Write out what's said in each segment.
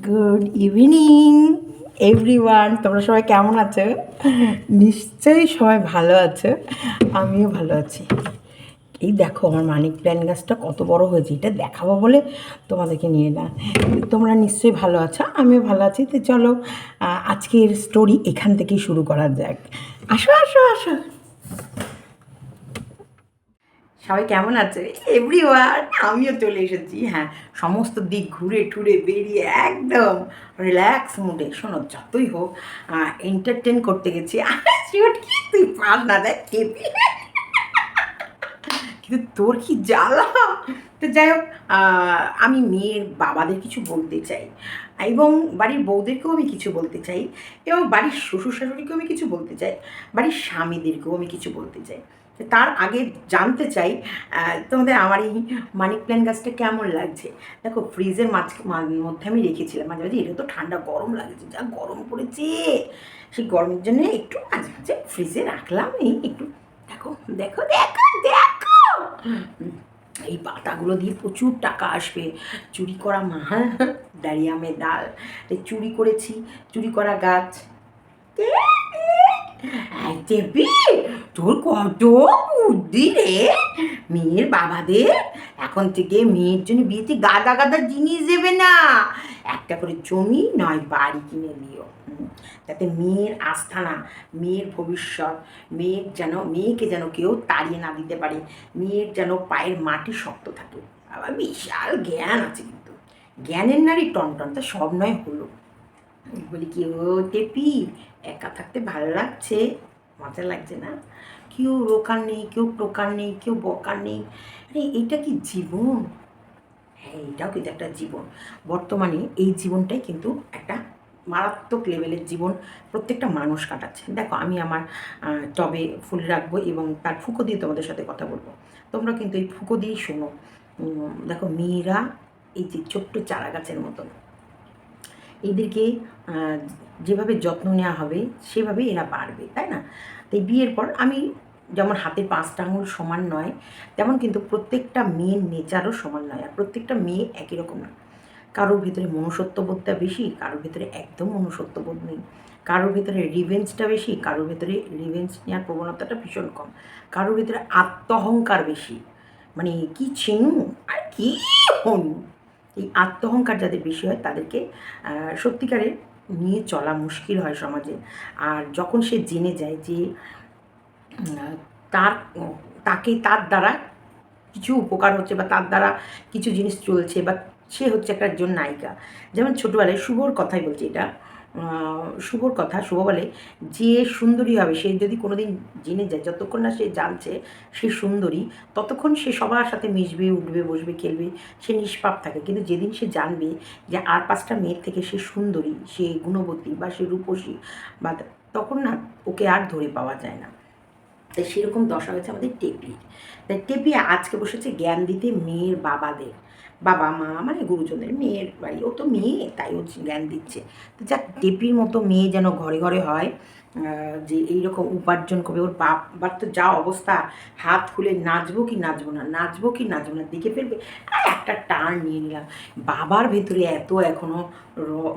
Good evening everyone, তোমরা সবাই কেমন আছো? নিশ্চয়ই সবাই ভালো আছো, আমিও ভালো আছি। এই দেখো আমার মানি প্ল্যান্ট গাছটা কত বড় হয়েছে, এটা দেখাবো বলে তোমাদেরকে নিয়ে এলাম। তোমরা নিশ্চয়ই ভালো আছো, আমিও ভালো আছি। তো চলো আজকের স্টোরি এখান থেকেই শুরু করা যাক। আসো আসো আসো, সবাই কেমন আছে এভরিওয়ান? আমিও চলে এসেছি। হ্যাঁ, সমস্ত দিক ঘুরে টুরে বেরিয়ে একদম রিল্যাক্স মুডে। শোনো, যতই হোক এন্টারটেন করতে গেছি। কি তুই পার না দেখ কেপি, কিন্তু তোর কি জ্বালা। তো যাই হোক, আমি মেয়ের বাবাদের কিছু বলতে চাই, এবং বাড়ির বউদেরকেও আমি কিছু বলতে চাই, এবং বাড়ির শ্বশুর শাশুড়িকেও আমি কিছু বলতে চাই, বাড়ির স্বামীদেরকেও আমি কিছু বলতে চাই। তার আগে জানতে চাই তোমাদের আমার এই মানি প্ল্যান্ট গাছটা কেমন লাগছে। দেখো, ফ্রিজের মধ্যে আমি রেখেছিলাম, মাঝে মাঝে এটা তো ঠান্ডা গরম লাগছে, যা গরম পড়েছে, সেই গরমের জন্য একটু মাঝে মাঝে ফ্রিজে রাখলাম। এই একটু দেখো দেখো দেখো দেখো, এই পাতাগুলো দিয়ে প্রচুর টাকা আসবে। চুরি করা মাল, দাঁড়িয়ে আমের ডাল, চুরি করেছি, চুরি করা গাছ। দেবী, তোর কত বুদ্ধি রে। মেয়ের বাবাদের এখন থেকে মেয়ের জন্য বিয়েতে গাদা গাদা জিনিস দেবে না, একটা করে জমি নয় বাড়ি কিনে দিও, যাতে মেয়ের আস্থানা, মেয়ের ভবিষ্যৎ, মেয়েকে যেন কেউ তাড়িয়ে না দিতে পারে, মেয়ের যেন পায়ের মাটি শক্ত থাকে। আবার বিশাল জ্ঞান আছে, কিন্তু জ্ঞানের নারী টনটন, তা সব নয় হলো। বলি কি, ও টেপি, একা থাকতে ভালো লাগছে, মজা লাগছে না? কেউ রোকার নেই, কেউ টোকার নেই, কেউ বকার নেই। আরে এটা কি জীবন? হ্যাঁ, এটাও কিন্তু একটা জীবন। বর্তমানে এই জীবনটাই কিন্তু একটা মারাত্মক লেভেলের জীবন প্রত্যেকটা মানুষ কাটাচ্ছে। দেখো, আমি আমার টবে ফুল রাখবো এবং তার ফুঁকো দিয়ে তোমাদের সাথে কথা বলবো। তোমরা কিন্তু এই ফুঁকো দিয়েই শোনো। দেখো, মেয়েরা এই যে ছোট্ট চারা গাছের মতন, এদেরকে যেভাবে যত্ন নেওয়া হবে সেভাবে এরা বাড়বে, তাই না? তাই বিয়ের পর আমি যেমন হাতের 5টা আঙুল সমান নয়, তেমন কিন্তু প্রত্যেকটা মেয়ের নেচারও সমান নয়, আর প্রত্যেকটা মেয়ে একই রকম না। কারোর ভেতরে মনুষ্যত্ববোধটা বেশি, কারোর ভেতরে একদম মনুষ্যত্ববোধ নেই, কারোর ভেতরে রিভেঞ্জটা বেশি, কারোর ভেতরে রিভেঞ্জ নেওয়ার প্রবণতাটা ভীষণ কম, কারোর ভেতরে আত্মহংকার বেশি, মানে কি চিনু আর কি হনু। এই আত্মহংকার যাদের বেশি হয় তাদেরকে সত্যিকারের নিয়ে চলা মুশকিল হয় সমাজে। আর যখন সে জেনে যায় যে তার তার দ্বারা কিছু উপকার হচ্ছে, বা তার দ্বারা কিছু জিনিস চলছে, বা সে হচ্ছে একটা একজন নায়িকা। যেমন ছোটোবেলায় শুভর কথাই বলছি, এটা শুভর কথা। শুভ বলে, যে সুন্দরী হবে সে যদি কোনো দিন জেনে যায়, যতক্ষণ না সে জানছে সে সুন্দরী, ততক্ষণ সে সবার সাথে মিশবে, উঠবে, বসবে, খেলবে, সে নিষ্পাপ থাকে। কিন্তু যেদিন সে জানবে যে আর 5টা মেয়ের থেকে সে সুন্দরী, সে গুণবতী, বা সে রূপসী, বা তখন না ওকে আর ধরে পাওয়া যায় না। তাই সেরকম দশা হয়েছে আমাদের টেপির। তাই টেপি আজকে বসেছে জ্ঞান দিতে মেয়ের বাবাদের, বাবা মা মানে গুরুজনদের। মেয়ের বাড়ি, ও তো মেয়ে, তাই ও জ্ঞান দিচ্ছে। তো যাক, টেপির মতো মেয়ে যেন ঘরে ঘরে হয়, যে এইরকম উপার্জন করবে। ওর বাবার তো যা অবস্থা, হাত খুলে নাচবো কি নাচবো না, নাচবো কি নাচবো না, দেখে ফেলবে। আর একটা টার্ন নিয়ে নিলাম। বাবার ভেতরে এত এখনও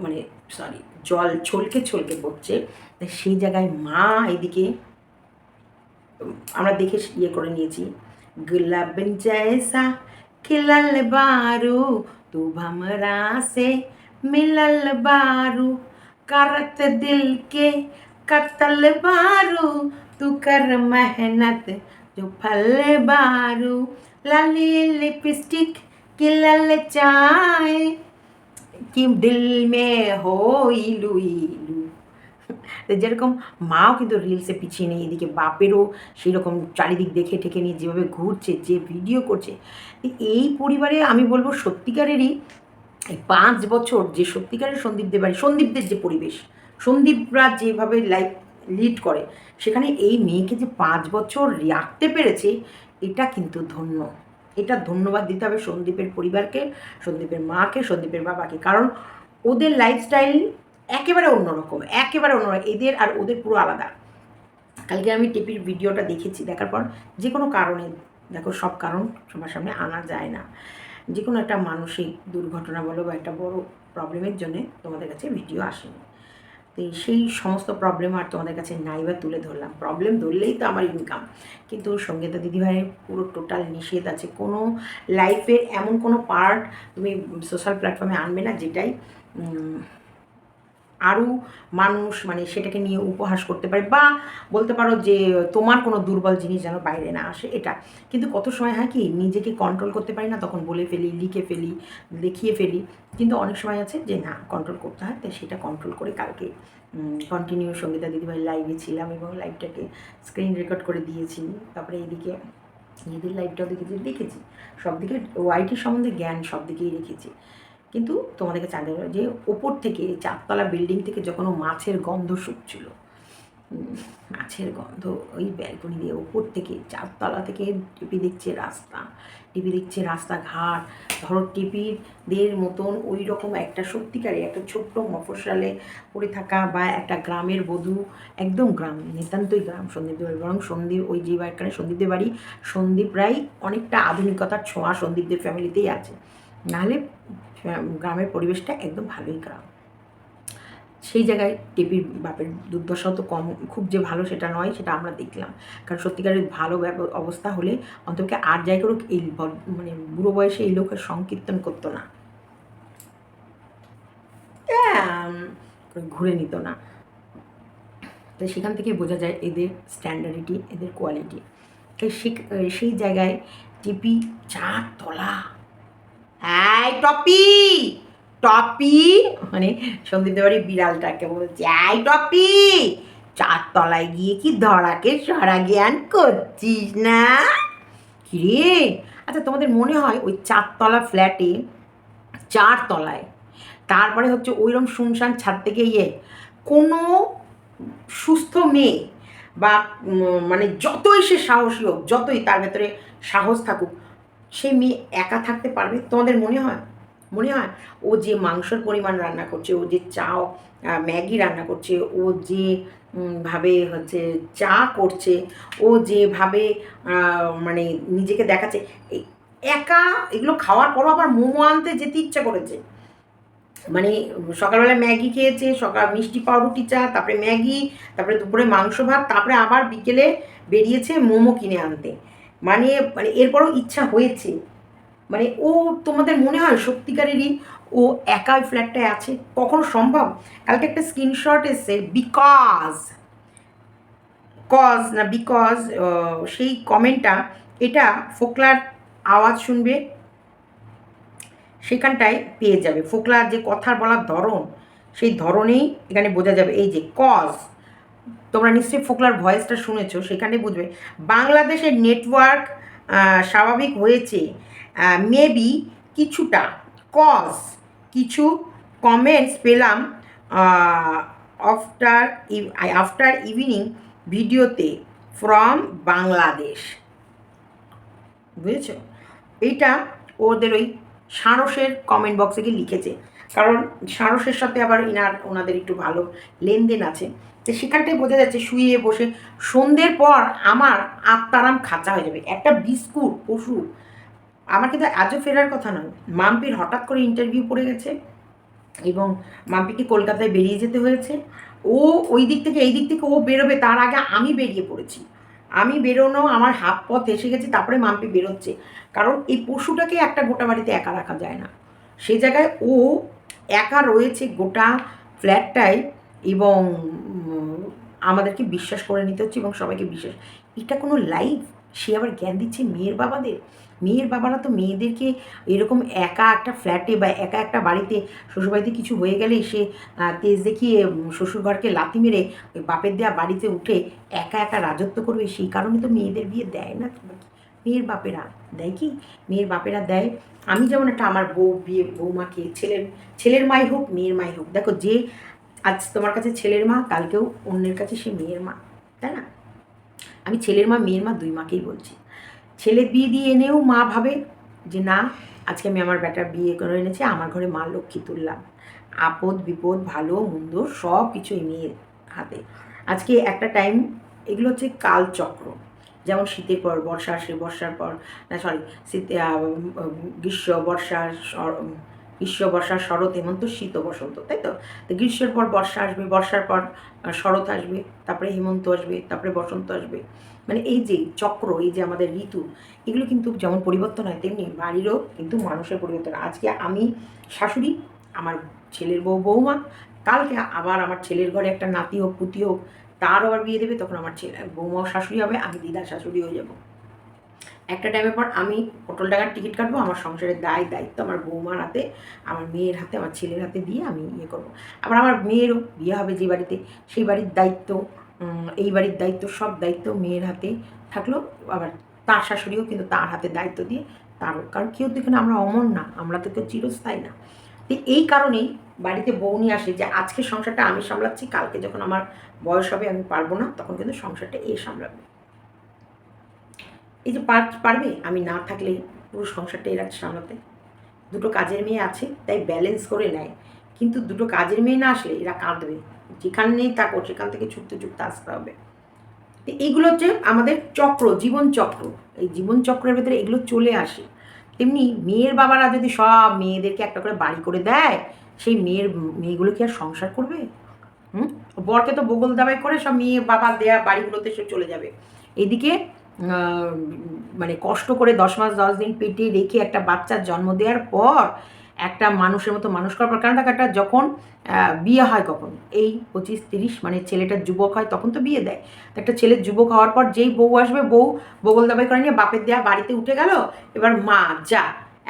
মানে সরি, জল ছলকে ছলকে পড়ছে, তাই সেই জায়গায় মা এদিকে আমরা দেখে ইয়ে করে নিয়েছি। गुलाब जैसा खिलल बारू, तू भमरा से मिलल बारू, करत दिल के कतल बारू, तू कर मेहनत जो फल बारू, लाली लिपस्टिक की ललचाए कि दिल में हो इलू इलू। যেরকম মাও কিন্তু রিলসে পিছিয়ে নেই, এদিকে বাপেরও সেই রকম চারিদিক দেখে ঠেকে নিয়ে যেভাবে ঘুরছে, যে ভিডিও করছে। এই পরিবারে আমি বলবো সত্যিকারেরই এই 5 বছর যে সত্যিকারের সন্দীপদের যে পরিবেশ, সন্দীপরা যেভাবে লাইফ লিড করে, সেখানে এই মেয়েকে যে 5 বছর রাখতে পেরেছে, এটা কিন্তু ধন্য। এটা ধন্যবাদ দিতে হবে সন্দীপের পরিবারকে, সন্দীপের মাকে, সন্দীপের বাবাকে। কারণ ওদের লাইফস্টাইল একেবারে অন্যরকম, একেবারে অন্যরকম। এদের আর ওদের পুরো আলাদা। কালকে আমি টেপির ভিডিওটা দেখেছি, দেখার পর যে কোনো কারণে, দেখো সব কারণ সবার সামনে আনা যায় না, যে কোনো একটা মানসিক দুর্ঘটনা বলো বা একটা বড় প্রবলেমের জন্যে তোমাদের কাছে ভিডিও আসেনি। তো সেই সমস্ত প্রবলেম আর তোমাদের কাছে নাইবা তুলে ধরলাম। প্রবলেম ধরলেই তো আমার ইনকাম, কিন্তু সঙ্গীতা দিদিভাইয়ের পুরো টোটাল নিষেধ আছে। কোনো লাইফের এমন কোনো পার্ট তুমি সোশ্যাল প্ল্যাটফর্মে আনবে না যেটাই আরও মানুষ মানে সেটাকে নিয়ে উপহাস করতে পারে, বা বলতে পারো যে তোমার কোনো দুর্বল জিনিস যেন বাইরে না আসে এটা। কিন্তু কত সময় হয় কি নিজেকে কন্ট্রোল করতে পারি না, তখন বলে ফেলি, লিখে ফেলি, দেখিয়ে ফেলি। কিন্তু অনেক সময় আছে যে না, কন্ট্রোল করতে হয়, তাই সেটা কন্ট্রোল করে কালকে কন্টিনিউ সঙ্গীতা দিদিভাই লাইভে ছিলাম এবং লাইভটাকে স্ক্রিন রেকর্ড করে দিয়েছি। তারপরে এইদিকে নিজেদের লাইভটাও দেখেছি সব দিকে, ওয়াইটি সম্বন্ধে জ্ঞান সব দিকেই রেখেছি। কিন্তু তোমাদেরকে জানতে হবে যে ওপর থেকে 4তলা বিল্ডিং থেকে যখন ও মাছের গন্ধ শুকছিল, মাছের গন্ধ ওই ব্যালকনি দিয়ে ওপর থেকে 4তলা থেকে টিপি দেখছে রাস্তা, টিপি দেখছে রাস্তাঘাট, ধরো টিপিদের মতন ওই রকম একটা সত্যিকারে একটা ছোট্ট মফস্বলে পড়ে থাকা বা একটা গ্রামের বধূ, একদম গ্রাম, নিতান্তই গ্রাম সন্দীপদের বাড়ি। বরং সন্দীপ ওই যে বাড়িখানে সন্দীপদের বাড়ি, সন্দীপ প্রায় অনেকটা আধুনিকতার ছোঁয়া সন্দীপদের ফ্যামিলিতেই আছে, নাহলে গ্রামের পরিবেশটা একদম ভালোই গ্রাম। সেই জায়গায় টেপির বাপের দুর্দশাও তো কম, খুব যে ভালো সেটা নয়, সেটা আমরা দেখলাম। কারণ সত্যিকারের ভালো অবস্থা হলে অন্ততকে আর যাই করুক এই মানে বুড়ো বয়সে এই লোকের সংকীর্তন করতো না, ঘুরে নিত না। তাই সেখান থেকে বোঝা যায় এদের স্ট্যান্ডার্ডিটি, এদের কোয়ালিটি। তাই সেই জায়গায় টিপি 4তলা, হ্যাঁ টপি, টপি মানে সন্দীপ দেওয়ারি বিড়ালটাকে বলছে, এই টপি 4তলায় গিয়ে কি ধরাকে সরা জ্ঞান করছিস না? কিরে, আচ্ছা তোমাদের মনে হয় ওই 4তলা ফ্ল্যাটে 4তলায়, তারপরে হচ্ছে ওইরকম শুনশান ছাদ থেকে কোনো সুস্থ মেয়ে বা মানে যতই সে সাহসী হোক, যতই তার ভেতরে সাহস থাকুক, সে মেয়ে একা থাকতে পারবে? তোমাদের মনে হয়? মনে হয় ও যে মাংসর পরিমাণ রান্না করছে, ও যে ম্যাগি রান্না করছে, ও যে ভাবে হচ্ছে চা করছে, ও যেভাবে মানে নিজেকে দেখাচ্ছে, একা এগুলো খাওয়ার পরও আবার মোমো আনতে যেতে ইচ্ছা করেছে। মানে সকালবেলা ম্যাগি খেয়েছে, মিষ্টি পাউরুটি চা, তারপরে ম্যাগি, তারপরে দুপুরে মাংস ভাত, তারপরে আবার বিকেলে বেরিয়েছে মোমো কিনে আনতে। মানে মানে এরপরও ইচ্ছা হয়েছে। মানে ও তোমাদের মনে হয় সত্যিকারেরই ও একা ওই ফ্ল্যাটটায় আছে? কখনো সম্ভব? কালকে একটা স্ক্রিনশট এসছে, বিকজ সেই কমেন্টটা, এটা ফোকলার আওয়াজ শুনবে সেখানটায় পেয়ে যাবে। ফোকলার যে কথা বলার ধরন, সেই ধরনেই এখানে বোঝা যাবে। এই যে তোমরা নিশ্চয়ই ফোকলার ভয়েসটা শুনেছো, সেখানে বুঝবে বাংলাদেশের নেটওয়ার্ক স্বাভাবিক হয়েছে মেবি কিছুটা, কিছু কমেন্টস পেলাম আফটার ইভিনিং ভিডিওতে ফ্রম বাংলাদেশ। বুঝেছো? এইটা ওদের ওই সারসের কমেন্ট বক্সে গিয়ে লিখেছে, কারণ সারসের সাথে আবার ওনাদের একটু ভালো লেনদেন আছে। তো সেখানটায় বোঝা যাচ্ছে শুয়ে বসে সন্ধ্যের পর আমার আত্মারাম খাঁচা হয়ে যাবে। একটা বিস্কুট পশু, আমার কিন্তু আজও ফেরার কথা নয়। মাম্পির হঠাৎ করে ইন্টারভিউ পড়ে গেছে এবং মাম্পিকে কলকাতায় বেরিয়ে যেতে হয়েছে। ও ওই দিক থেকে এই দিক থেকে ও বেরোবে, তার আগে আমি বেরিয়ে পড়েছি। আমি বেরোনো আমার হাফ পথ এসে গেছি, তারপরে মাম্পি বেরোচ্ছে। কারণ এই পশুটাকে একটা গোটা বাড়িতে একা রাখা যায় না। সেই জায়গায় ও একা রয়েছে গোটা ফ্ল্যাটটায়, এবং আমাদেরকে বিশ্বাস করে নিতে হচ্ছে এবং সবাইকে বিশ্বাস, এটা কোনো লাইফ? সে আবার জ্ঞান দিচ্ছে মেয়ের বাবাদের। মেয়ের বাবারা তো মেয়েদেরকে এরকম একা একটা ফ্ল্যাটে বা একা একটা বাড়িতে, শ্বশুরবাড়িতে কিছু হয়ে গেলে সে তেজ দেখিয়ে শ্বশুরঘরকে লাথি মেরে ওই বাপের দেওয়া বাড়িতে উঠে একা একা রাজত্ব করবে। সেই কারণে তো মেয়েদের বিয়ে দেয় না। মেয়ের বাপেরা দেয় কি? মেয়ের বাপেরা দেয়। আমি যেমন একটা আমার বৌমাকে, ছেলের মাই হোক, মেয়ের মাই হোক, দেখো যে আজ তোমার কাছে ছেলের মা, কালকেও অন্যের কাছে সে মেয়ের মা, তাই না? আমি ছেলের মা মেয়ের মা দুই মাকেই বলছি। ছেলে বিয়ে দিয়ে এনেও মা ভাবে যে না, আজকে আমি আমার বেটার বিয়ে করে এনেছি, আমার ঘরে মা লক্ষ্মী তুললাম। আপদ বিপদ ভালো মন্দ সব কিছু এই মেয়ের হাতে। আজকে একটা টাইম, এগুলো হচ্ছে কালচক্র। যেমন শীতের পর বর্ষা আসে, বর্ষার পর না সরি শীতে গ্রীষ্ম বর্ষা গ্রীষ্ম বর্ষা শরৎ হেমন্ত শীত বসন্ত, তাই তো? তো গ্রীষ্মের পর বর্ষা আসবে, বর্ষার পর শরৎ আসবে, তারপরে হেমন্ত আসবে, তারপরে বসন্ত আসবে। মানে এই যে চক্র, এই যে আমাদের ঋতু, এগুলো কিন্তু যেমন পরিবর্তন হয় তেমনি বাড়িরও কিন্তু মানুষের পরিবর্তন। আজকে আমি শাশুড়ি, আমার ছেলের বৌমা, কালকে আবার আমার ছেলের ঘরে একটা নাতি হোক পুতি হোক, তারও আবার বিয়ে দেবে, তখন আমার ছেলে বৌমাও শাশুড়ি হবে, আমি দিদা শাশুড়ি হয়ে যাবো। একটা টাইমের পর আমি পটল টাকার টিকিট কাটবো, আমার সংসারের দায়িত্ব আমার বৌমার হাতে, আমার মেয়ের হাতে, আমার ছেলের হাতে দিয়ে আমি ইয়ে করবো। আবার আমার মেয়েরও বিয়ে হবে যে বাড়িতে, সেই বাড়ির দায়িত্ব, এই বাড়ির দায়িত্ব, সব দায়িত্ব মেয়ের হাতে থাকলো। আবার তার শাশুড়িও কিন্তু তার হাতে দায়িত্ব দিয়ে তারও, কারণ কেউ তো এখানে আমরা অমর না, আমরা তো কেউ চিরস্থায়ী না। তো এই কারণেই বাড়িতে বউ নিয়ে আসে যে আজকে সংসারটা আমি সামলাচ্ছি, কালকে যখন আমার বয়স হবে আমি পারবো না, তখন কিন্তু সংসারটা এ সামলাবে। এই যে পারবে আমি না থাকলে পুরো সংসারটা এরা সামলাতে। দুটো কাজের মেয়ে আছে তাই ব্যালেন্স করে নেয়, কিন্তু দুটো কাজের মেয়ে না আসলে এরা কাঁদবে, যেখানেই থাকো সেখান থেকে ছুটতে ছুটতে আসতে হবে। তো এইগুলো হচ্ছে আমাদের চক্র, জীবন চক্র। এই জীবন চক্রের ভেতরে এগুলো চলে আসে। তেমনি মেয়ের বাবারা যদি সব মেয়েদেরকে একটা করে বাড়ি করে দেয়, সেই মেয়েগুলো কি আর সংসার করবে? বরকে তো বগল দাবাই করে সব মেয়ে বাবা দেয়া বাড়িগুলোতে সে চলে যাবে। এদিকে মানে কষ্ট করে 10 মাস 10 দিন পেটে রেখে একটা বাচ্চার জন্ম দেওয়ার পর একটা মানুষের মতো মানুষ করার পর, কারণ তাকে একটা যখন বিয়ে হয় কখন এই 25-30 মানে ছেলেটা যুবক হয় তখন তো বিয়ে দেয়। তো একটা ছেলের যুবক হওয়ার পর যেই বউ আসবে, বউ বগল দাবাই করে নিয়ে বাপের দেয়া বাড়িতে উঠে গেল। এবার মা যা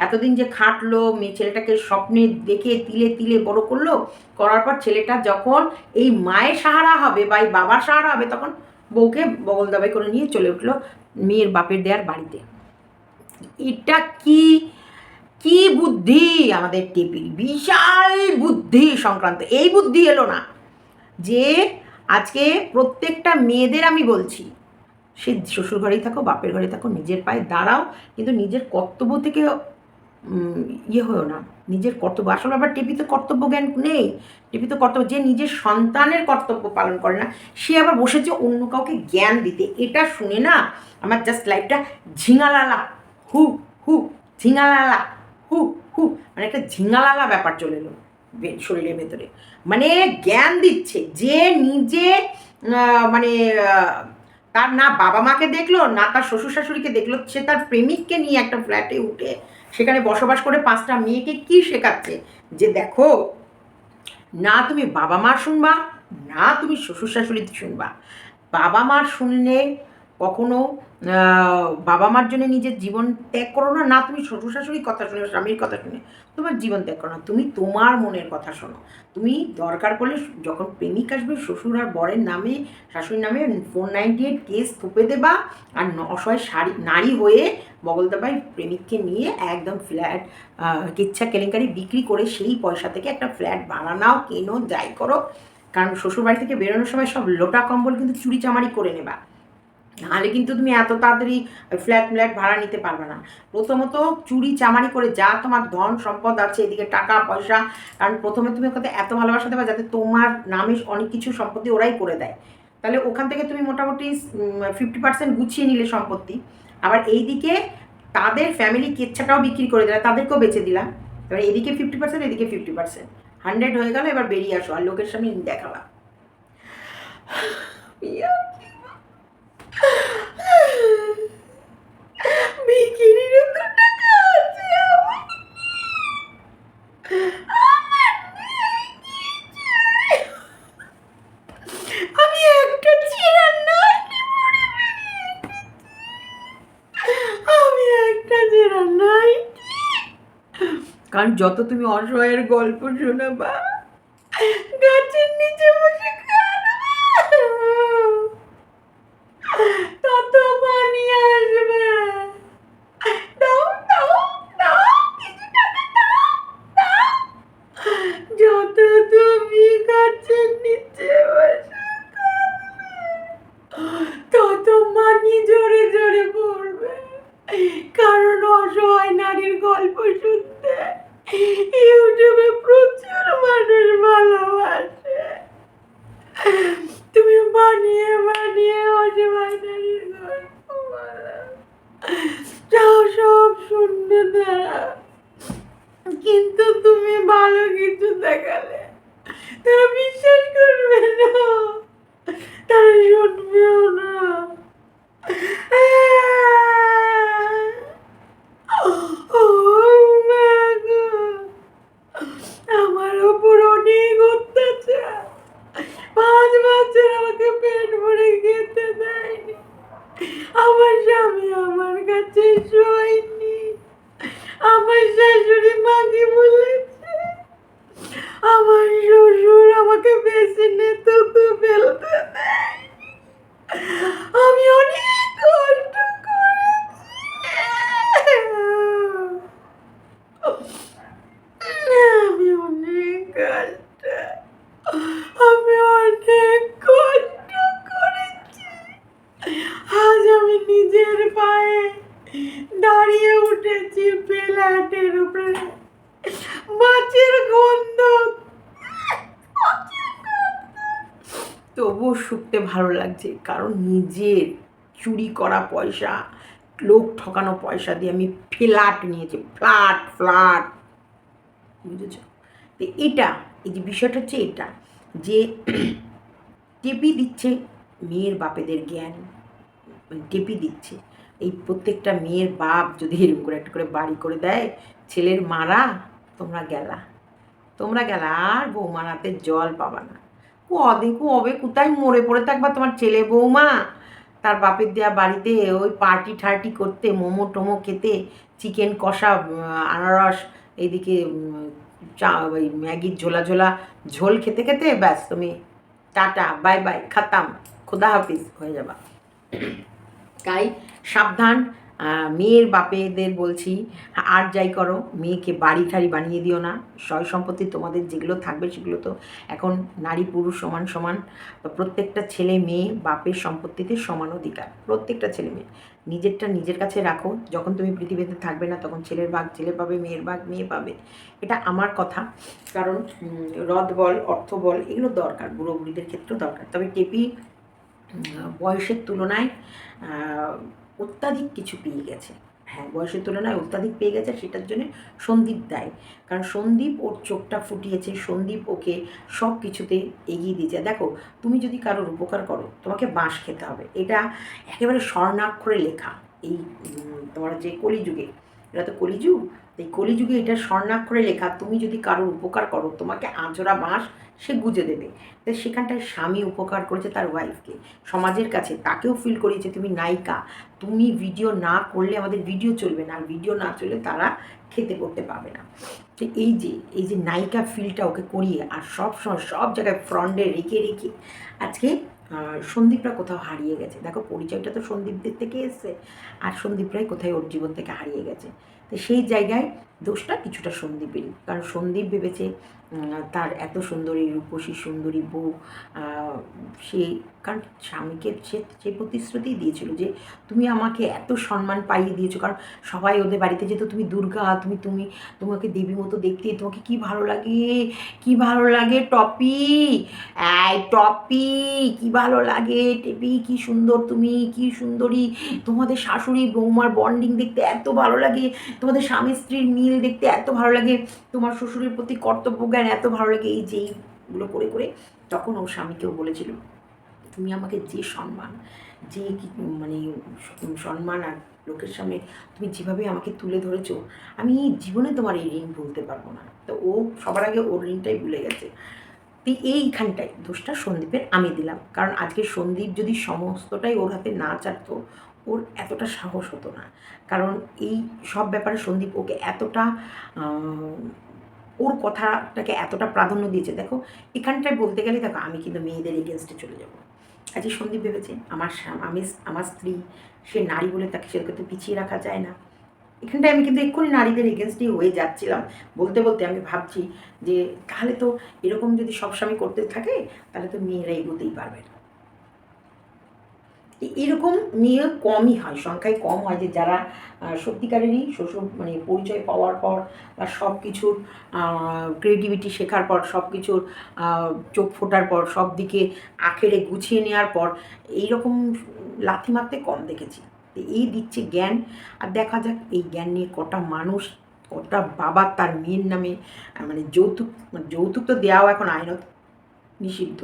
এতদিন যে খাটলো, মেয়ে ছেলেটাকে স্বপ্নে দেখে তিলে তিলে বড় করলো, করার পর ছেলেটা যখন এই মায়ের সাহারা হবে বা এই বাবার সাহারা হবে, তখন বউকে বগল দাবাই করে নিয়ে চলে উঠলো মেয়ের বাপের দেয়ার বাড়িতে। এটা কি কি বুদ্ধি আমাদের টেপির, বিশাল বুদ্ধি সংক্রান্ত। এই বুদ্ধি এলো না যে আজকে প্রত্যেকটা মেয়েদের আমি বলছি, সে শ্বশুর ঘরেই থাকো বাপের ঘরে থাকো, নিজের পায়ে দাঁড়াও, কিন্তু নিজের কর্তব্য থেকে ইয়ে হয়েও না। নিজের কর্তব্য আসলে আবার টেপিতে কর্তব্য জ্ঞান নেই। টেপিতে কর্তব্য, যে নিজের সন্তানের কর্তব্য পালন করে না, সে আবার বসেছে অন্য কাউকে জ্ঞান দিতে। এটা শুনে না আমার জাস্ট লাইফটা ঝিঙালালা হু হু, ঝিঙালালা হু হু, মানে একটা ঝিঙালালা ব্যাপার চলে এলো শরীরের ভেতরে। মানে জ্ঞান দিচ্ছে যে নিজে মানে তার না বাবা মাকে দেখলো, না তার শ্বশুর শাশুড়িকে দেখলো, সে তার প্রেমিককে নিয়ে একটা ফ্ল্যাটে উঠে সেখানে বসবাস করে 5টা মেয়েকে কি শেখাচ্ছে যে দেখো, না তুমি বাবা মার শুনবা, না তুমি শ্বশুর শাশুড়িতে শুনবা। বাবা মার শুনলে কখনো বাবা মার জন্য নিজের জীবন ত্যাগ করো না, না তুমি শ্বশুর শাশুড়ির কথা শুনে স্বামীর কথা শুনে তোমার জীবন ত্যাগ করো না, তুমি তোমার মনের কথা শোনো। তুমি দরকার পড়লে যখন প্রেমিক আসবে শ্বশুর আর বরের নামে শাশুড়ির নামে 498 কেস থুপে দেবা, আর অসহায় নারী হয়ে বগল দাবায় প্রেমিককে নিয়ে একদম ফ্ল্যাট কিচ্ছা কেলেঙ্কারি বিক্রি করে সেই পয়সা থেকে একটা ফ্ল্যাট ভাড়া নাও, কেনো, যাই করো। কারণ শ্বশুরবাড়ি থেকে বেরোনোর সময় সব লোটা কম্বল কিন্তু চুরি চামারি করে নেবা, নাহলে কিন্তু তুমি এত তাড়াতাড়ি ফ্ল্যাট ভাড়া নিতে পারবে না। প্রথমত চুরি চামারি করে যা তোমার ধন সম্পদ আছে, এদিকে টাকা পয়সা, কারণ প্রথমে তুমি ওখানে এত ভালোবাসা দেবা যাতে তোমার নামে অনেক কিছু সম্পত্তি ওরাই করে দেয়। তাহলে ওখান থেকে তুমি মোটামুটি 50% গুছিয়ে নিলে সম্পত্তি। আবার এইদিকে তাদের ফ্যামিলি কেচ্ছাটাও বিক্রি করে দিলা, তাদেরকেও বেঁচে দিলাম। এবার এদিকে 50%, এদিকে 50%, 100 হয়ে গেল। এবার বেরিয়ে আসো আর লোকের সামনে দেখাবা। বিক্রিরও তো টাকা আছে আমার। আমি একটা ছেঁড়া নাইটি পরে আমি একটা ছেঁড়া নাইটি, কারণ যত তুমি অসহায়ের গল্প শোনাবা, গাছের নিচে বসে তত পানি আসবে। দাও দাও দাও, কিছু টাকা দাও দাও। যত তুমি গাছের নিচে বসে তত মানি জোরে জোরে পড়বে, কারণ অসহায় নারীর গল্প শুনতে ইউটিউবে প্রচুর মানুষ ভালোবাসে। তুমি বানিয়ে বানিয়ে অসহায় নারীর গল্প কিন্তু তুমি ভালো কিছু দেখালে তারা বিশ্বাস করবে না, তারা শুনবেও না। ও মা গো, আমার ওপর অনেক অত্যাচার। 5 বছর আমাকে পেট ভরে খেতে দেয়নি, আমার স্বামী আমার কাছে শোয়নি, আমার শাশুড়ি মাকে বলেছে, আমার শ্বশুর আমাকে বেসিনে থুতু ফেলতে দেয়নি, আমি অনেক কষ্ট করেছি, আমি অনেক কষ্ট, আমি অনেক কষ্ট করেছি। আজ আমি নিজের পায়ে দাঁড়িয়ে উঠেছি ফ্ল্যাটের উপরে, মাছের গন্ধ, তবুও শুকতে ভালো লাগছে, কারণ নিজের চুরি করা পয়সা, লোক ঠকানো পয়সা দিয়ে আমি ফ্ল্যাট নিয়েছি, ফ্ল্যাট ফ্ল্যাট, বুঝেছ? তো এটা, এই যে বিষয়টা হচ্ছে এটা, যে টেপি দিচ্ছে মেয়ের বাপেদের জ্ঞান, টেপি দিচ্ছে। এই প্রত্যেকটা মেয়ের বাপ যদি এরকম করে একটা করে বাড়ি করে দেয়, ছেলের মারা, তোমরা গেলা, তোমরা গেলা, আর বৌমার হাতে জল পাবা না। কবে কবে কোথায় মরে পড়ে থাকবা তোমার ছেলে বৌমা, তার বাপের দেওয়া বাড়িতে ওই পার্টি ঠার্টি করতে, মোমো টোমো খেতে, চিকেন কষা, আনারস, এইদিকে চা, ওই ম্যাগির ঝোলা ঝোলা ঝোল খেতে খেতে ব্যাস তুমি টাটা বাই বাই খাতাম, খোদা হাফিজ হয়ে যাবা। তাই সাবধান, মেয়ের বাপেদের বলছি, আর যাই করো মেয়েকে বাড়ি ঠাড়ি বানিয়ে দিও না। সয় সম্পত্তি তোমাদের যেগুলো থাকবে সেগুলো তো এখন নারী পুরুষ সমান সমান, প্রত্যেকটা ছেলে মেয়ে বাপের সম্পত্তিতে সমান অধিকার, প্রত্যেকটা ছেলে মেয়ে। নিজেরটা নিজের কাছে রাখো, যখন তুমি পৃথিবীতে থাকবে না তখন ছেলের ভাগ ছেলে পাবে, মেয়ের ভাগ মেয়ে পাবে, এটা আমার কথা। কারণ রদ বল অর্থ বল এগুলো দরকার, বুড়ো বুড়িদের ক্ষেত্রেও দরকার। তবে টেপি বয়সের তুলনায় অত্যাধিক কিছু পেয়ে গেছে, হ্যাঁ বয়সের তুলনায় অত্যাধিক পেয়ে গেছে, সেটার জন্য সন্দীপ দায়। কারণ সন্দীপ ওর চোখটা ফুটিয়েছে, সন্দীপ ওকে সব কিছুতে এগিয়ে দিয়েছে। দেখো, তুমি যদি কারোর উপকার করো তোমাকে বাঁশ খেতে হবে, এটা একেবারে স্বর্ণাক্ষরে লেখা। এই তোমার যে কলিযুগে, এটা তো কলিযুগ, এই কলিযুগে এটা স্বর্ণাক্ষরে লেখা, তুমি যদি কারোর উপকার করো তোমাকে আঁচড়া বাঁশ সে গুজে দেবে। তো সেখানটায় স্বামী উপকার করেছে তার ওয়াইফকে, সমাজের কাছে তাকেও ফিল করিয়েছে তুমি নায়িকা, তুমি ভিডিও না করলে আমাদের ভিডিও চলবে না, আর ভিডিও না চললে তারা খেতে পড়তে পাবে না। তো এই যে নায়িকা ফিলটা ওকে করিয়ে, আর সব সময় সব জায়গায় ফ্রন্টে রেখে রেখে আজকে সন্দীপরা কোথাও হারিয়ে গেছে। দেখো, পরিচয়টা তো সন্দীপদের থেকে এসছে, আর সন্দীপরাই কোথায় ওর জীবন থেকে হারিয়ে গেছে। তো সেই জায়গায় দোষটা কিছুটা সন্দীপেরই, কারণ সন্দীপ ভেবেছে তার এত সুন্দরী রূপসী সুন্দরী বউ, সে, কারণ স্বামীকে সে প্রতিশ্রুতি দিয়েছিল যে তুমি আমাকে এত সম্মান পাইয়ে দিয়েছো, কারণ সবাই ওদের বাড়িতে যেত, তুমি দুর্গা, তোমাকে দেবী মতো দেখতে, তোমাকে কি ভালো লাগে, কি ভালো লাগে টপি, এই টপি, কি ভালো লাগে টেপি, কি সুন্দর তুমি, কি সুন্দরী, তোমাদের শাশুড়ি বৌমার বন্ডিং দেখতে এত ভালো লাগে, তোমাদের স্বামী স্ত্রীর মিল দেখতে এত ভালো লাগে, তোমার শ্বশুরের প্রতি কর্তব্য জ্ঞান এত ভালো লাগে। এই যে এইগুলো করে করে তখন ওর স্বামীকেও বলেছিল, তুমি আমাকে যে সম্মান, যে মানে সম্মান আর লোকের সামনে তুমি যেভাবে আমাকে তুলে ধরেছো, আমি জীবনে তোমার এই ঋণ ভুলতে পারবো না। তো ও সবার আগে ওর ঋণটাই ভুলে গেছে। তো এইখানটায় দোষটা সন্দীপের আমি দিলাম, কারণ আজকে সন্দীপ যদি সমস্তটাই ওর হাতে না চাটতো, ওর এতটা সাহস হতো না। কারণ এই সব ব্যাপারে সন্দীপ ওকে এতটা ওর কথাটাকে এতটা প্রাধান্য দিয়েছে। দেখো, এখানটায় বলতে গেলে দেখো আমি কিন্তু মেয়েদের এগেনস্টে চলে যাবো। আজকে সন্দীপ ভেবেছে আমার স্ত্রী, সে নারী বলে তাকে সেরকম তো পিছিয়ে রাখা যায় না। এখানটায় আমি কিন্তু এক্ষুনি নারীদের এগেনস্টেই হয়ে যাচ্ছিলাম, বলতে বলতে আমি ভাবছি যে তাহলে তো এরকম যদি সবসময় করতে থাকে তাহলে তো মেয়েরা এগোতেই পারবে না। এরকম মেয়ে কমই হয়, সংখ্যায় কম হয় যে যারা সত্যিকারেরই শ্বশুর মানে পরিচয় পাওয়ার পর বা সব কিছুর ক্রিয়েটিভিটি শেখার পর, সব কিছুর চোখ ফোটার পর, সব দিকে আখেরে গুছিয়ে নেওয়ার পর এইরকম লাথি মারতে কম দেখেছি। এই দিচ্ছে জ্ঞান, আর দেখা যাক এই জ্ঞান নিয়ে কটা মানুষ ওটা বাবা তার মেয়ের নামে মানে যৌতুক তো দেওয়াও এখন আইনত নিষিদ্ধ,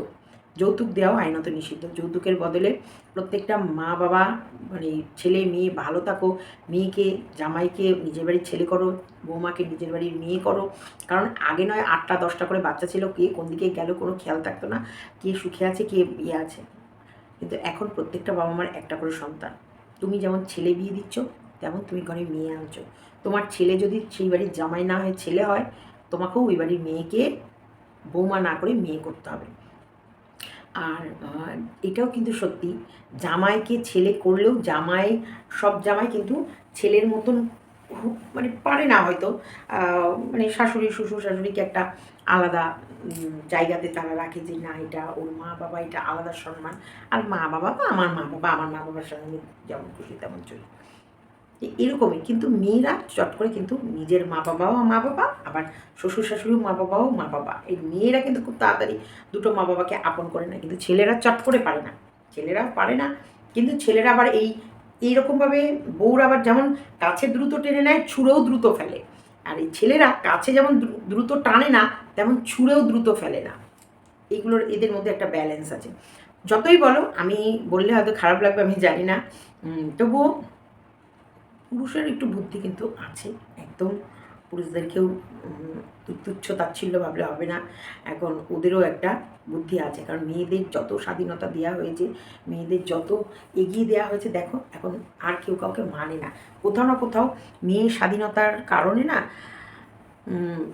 যৌতুক দেওয়াও আইনত নিষিদ্ধ। যৌতুকের বদলে প্রত্যেকটা মা বাবা মানে ছেলে মেয়ে ভালো থাকো, মেয়েকে জামাইকে নিজের বাড়ির ছেলে করো, বৌমাকে নিজের বাড়ির মেয়ে করো। কারণ আগে নয় 8টা 10টা করে বাচ্চা ছিল, কে কোন দিকে গেল কোনো খেয়াল থাকতো না, কে সুখে আছে কে ইয়ে আছে। কিন্তু এখন প্রত্যেকটা বাবা মার একটা করে সন্তান। তুমি যেমন ছেলে বিয়ে দিচ্ছ তেমন তুমি ঘরে মেয়ে আনছো। তোমার ছেলে যদি সেই বাড়ির জামাই না হয়ে ছেলে হয়, তোমাকেও ওই বাড়ির মেয়েকে বৌমা না করে মেয়ে করতে হবে। আর এটাও কিন্তু সত্যি, জামাইকে ছেলে করলেও সব জামাই কিন্তু ছেলের মতন মানে পারে না হয়তো, মানে শাশুড়ি শ্বশুর শাশুড়িকে একটা আলাদা জায়গাতে তারা রাখে যে না এটা ওর মা বাবা, এটা আলাদা সম্মান। আর মা বাবা বা আমার মা বাবা, আমার মা বাবার সঙ্গে যেমন খুশি তেমন চলি, এরকমই। কিন্তু মেয়েরা চট করে কিন্তু নিজের মা বাবাও মা বাবা, আবার শ্বশুর শাশুড়িও মা বাবাও মা বাবা, এই মেয়েরা কিন্তু খুব তাড়াতাড়ি দুটো মা বাবাকে আপন করে না। কিন্তু ছেলেরা চট করে পারে না, ছেলেরা পারে না। কিন্তু ছেলেরা আবার এইরকমভাবে বউরা আবার যেমন কাছে দ্রুত টেনে নেয়, ছুঁড়েও দ্রুত ফেলে। আর এই ছেলেরা কাছে যেমন দ্রুত টানে না, তেমন ছুঁড়েও দ্রুত ফেলে না। এইগুলোর এদের মধ্যে একটা ব্যালেন্স আছে। যতই বলো, আমি বললে হয়তো খারাপ লাগবে আমি জানি না, তবুও পুরুষের একটু বুদ্ধি কিন্তু আছে। একদম পুরুষদেরকেও তুচ্ছ তাচ্ছিল্য ভাবলে হবে না, এখন ওদেরও একটা বুদ্ধি আছে। কারণ মেয়েদের যত স্বাধীনতা দেওয়া হয়েছে, মেয়েদের যত এগিয়ে দেওয়া হয়েছে, দেখো এখন আর কেউ কাউকে মানে না। কোথাও না কোথাও মেয়ের স্বাধীনতার কারণে না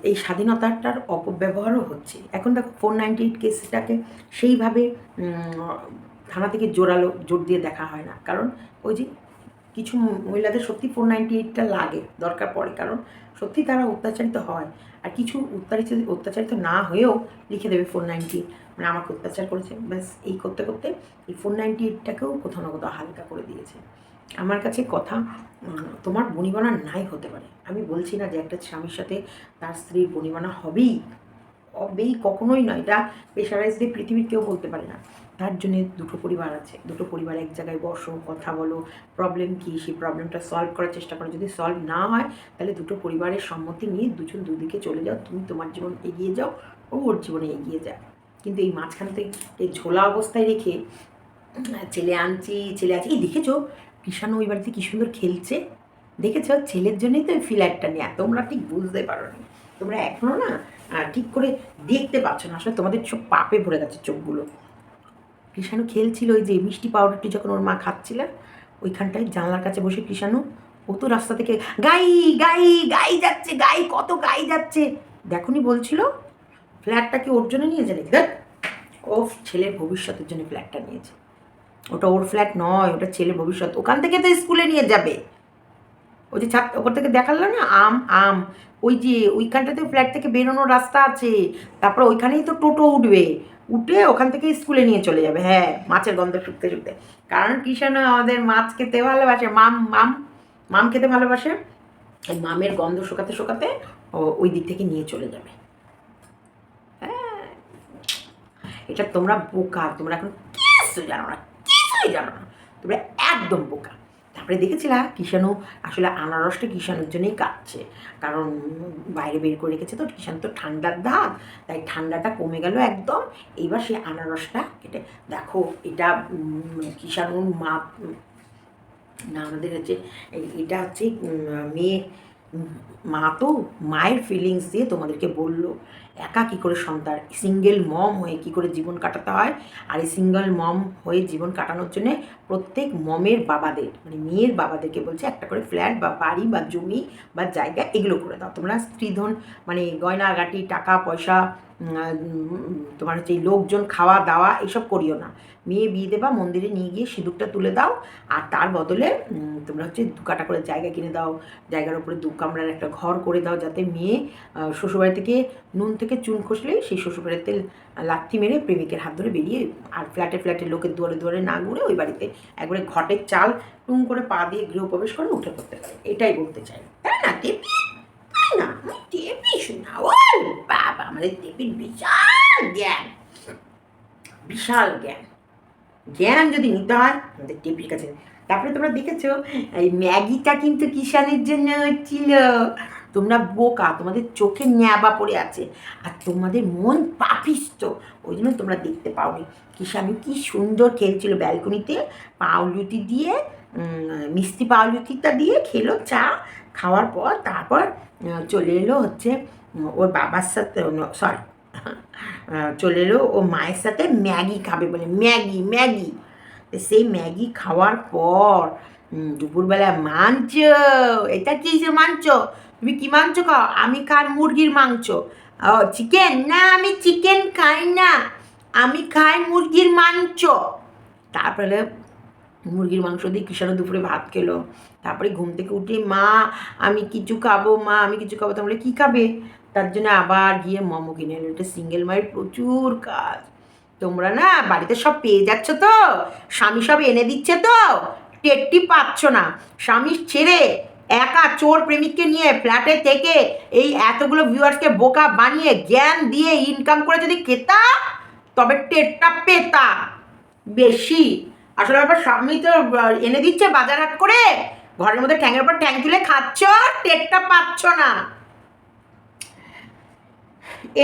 এই স্বাধীনতাটার অপব্যবহারও হচ্ছে। এখন দেখো 498 কেসটাকে সেইভাবে থানা থেকে জোর দিয়ে দেখা হয় না। কারণ ওই যে কিছু মহিলাদের সত্যি 498টা লাগে, দরকার পড়ে, কারণ সত্যি তারা অত্যাচারিত হয়। আর কিছু অত্যাচারিত না হয়েও লিখে দেবে 490, মানে আমাকে অত্যাচার করেছে, ব্যাস এই করতে করতে এই 498টাকেও কোথাও না কোথাও হালকা করে দিয়েছে। আমার কাছে কথা, তোমার বনিবনা নাই হতে পারে, আমি বলছি না যে একটা স্বামীর সাথে তার স্ত্রীর বনিবনা হবেই, কখনোই নয়। এটা প্রেশারাইজ দিয়ে পৃথিবীর কেউ বলতে পারে না। তার জন্যে দুটো পরিবার আছে, দুটো পরিবার এক জায়গায় বসো, কথা বলো, প্রবলেম কী সেই প্রবলেমটা সলভ করার চেষ্টা করো। যদি সলভ না হয় তাহলে দুটো পরিবারের সম্মতি নিয়ে দুজন দুদিকে চলে যাও, তুমি তোমার জীবন এগিয়ে যাও, ও ওর জীবনে এগিয়ে যায়। কিন্তু এই মাঝখান থেকে এই ঝোলা অবস্থায় রেখে ছেলে আনছি এই দেখেছো কৃষাণু ওই বাড়িতে কী সুন্দর খেলছে, দেখেছ, ছেলের জন্যই তো ফ্ল্যাটটা নেওয়া। তোমরা ঠিক বুঝতে পারো নি, তোমরা এখনও না ঠিক করে দেখতে পাচ্ছ না, আসলে তোমাদের সব পাপে ভরে গেছে চোখগুলো। কৃষাণু খেলছিল ওই যে মিষ্টি পাউডারটি যখন ওর মা খাচ্ছিল, ওইখানটায় জানলার কাছে বসে কৃষাণু, ও তো রাস্তা থেকে গাই গাই গাই যাচ্ছে, কত গাই যাচ্ছে, দেখনি বলছিল ফ্ল্যাটটা কি ওর জন্য নিয়েছে নাকি? দেখ, ও ছেলের ভবিষ্যতের জন্য ফ্ল্যাটটা নিয়েছে, ওটা ওর ফ্ল্যাট নয়, ওটা ছেলের ভবিষ্যৎ। ওখান থেকে তো স্কুলে নিয়ে যাবে, ওই যে ছাদ ওপর থেকে দেখালো না আম, ওই যে ওইখানটাতে ফ্ল্যাট থেকে বেরোনোর রাস্তা আছে, তারপর ওইখানেই তো টোটো উঠে ওখান থেকে স্কুলে নিয়ে চলে যাবে। হ্যাঁ, মাছের গন্ধ শুকতে শুকতে, কারণ কৃষাণু আমাদের মাছ খেতে ভালোবাসে, মাম খেতে ভালোবাসে, ওই মামের গন্ধ শুকাতে শুকাতে ওই দিক থেকে নিয়ে চলে যাবে। হ্যাঁ, এটা তোমরা বোকা, তোমরা এখন কিছুই জানো না, তোমরা একদম বোকা। তারপরে দেখেছিলাম কৃষাণু আসলে আনারসটা কৃষাণুর জন্যই কাটছে, কারণ বাইরে বের করে রেখেছে তো, কৃষাণু তো ঠান্ডার দাগ, তাই ঠান্ডাটা কমে গেল একদম। এইবার সেই আনারসটা কেটে দেখো, এটা কৃষাণুর মা না, আমাদের হচ্ছে এটা হচ্ছে মা তো মায়ের ফিলিংস দিয়ে তোমাদেরকে বললো একা কী করে সন্তান, সিঙ্গেল মম হয়ে কী করে জীবন কাটাতে হয়। আর এই সিঙ্গেল মম হয়ে জীবন কাটানোর জন্যে প্রত্যেক মমের বাবাদের, মানে মেয়ের বাবাদেরকে বলছে একটা করে ফ্ল্যাট বা বাড়ি বা জমি বা জায়গা এগুলো করে দাও। তোমরা স্ত্রীধন মানে গয়নাগাটি টাকা পয়সা, তোমার হচ্ছে এই লোকজন খাওয়া দাওয়া এইসব করিও না। মেয়ে বিয়ে দেবা, মন্দিরে নিয়ে গিয়ে সিঁদুরটা তুলে দাও, আর তার বদলে তোমরা হচ্ছে 2 কাঠা করে জায়গা কিনে দাও, জায়গার উপরে 2 কামরার একটা ঘর করে দাও, যাতে মেয়ে শ্বশুরবাড়ি থেকে নুন থেকে চুন খসলেই সেই শ্বশুরবাড়িতে লাথি মেরে প্রেমিকের হাত ধরে বেরিয়ে, আর ফ্ল্যাটে লোকের দুয়ারে না ঘুরে ওই বাড়িতে একবারে ঘটের চাল টুং করে পা দিয়ে গৃহপ্রবেশ করে উঠে পড়তে পারে। এটাই বলতে চাই, তাই না টেপি? তাই না? টেপি শোনা, ও বাবা, আমাদের টেপির বিশাল জ্ঞান যদি নিতে হয় আমাদের টেপির কাছে। তারপরে তোমরা দেখেছো এই ম্যাগিটা কিন্তু কিষাণের জন্য হচ্ছিল, তোমরা বোকা, তোমাদের চোখে ন্যাবা পড়ে আছে, আর তোমাদের মন পাপিষ্ট, ওই জন্য তোমরা দেখতে পাওনি। স্বামী কি সুন্দর খেলছিল ব্যালকনিতে, পাউরুটি দিয়ে, মিষ্টি পাউরুটিটা দিয়ে খেলো চা, খাওয়ার পর তারপর চলে এলো হচ্ছে ওর বাবার সাথে, সরি, চলে এলো ও মায়ের সাথে ম্যাগি খাবে বলে, ম্যাগি ম্যাগি। সেই ম্যাগি খাওয়ার পর দুপুরবেলা মাংস, এটা কিসের মাংস, তুমি কি মাংস খাও? আমি খাই মুরগির মাংস। ও চিকেন? না, আমি চিকেন খাই না, আমি খাই মুরগির মাংস। তারপরে মুরগির মাংস দিয়ে কিষানো দুপুরে ভাত খেলো। তারপরে ঘুম থেকে উঠে মা আমি কিছু খাবো, মা আমি কিছু খাবো। তাহলে কী খাবে? তার জন্য আবার গিয়ে মোমো কিনে এলো। এটা সিঙ্গেল মায়ের প্রচুর কাজ। তোমরা না বাড়িতে সব পেয়ে যাচ্ছ তো, স্বামী সব এনে দিচ্ছে তো, টেরটি পাচ্ছ না। স্বামী ছেড়ে একা চোর প্রেমিককে নিয়ে ফ্ল্যাটে থেকে এই এতগুলো ভিউয়ার্সকে বোকা বানিয়ে জ্ঞান দিয়ে ইনকাম করে যদি খেতা, তবে টেরটা পেতা বেশি। আসলে ব্যাপার স্বামী তো এনে দিচ্ছে বাজার হাট করে, ঘরের মধ্যে ট্যাঙের উপর ট্যাং তুলে খাচ্ছ, টেরটা পাচ্ছ না।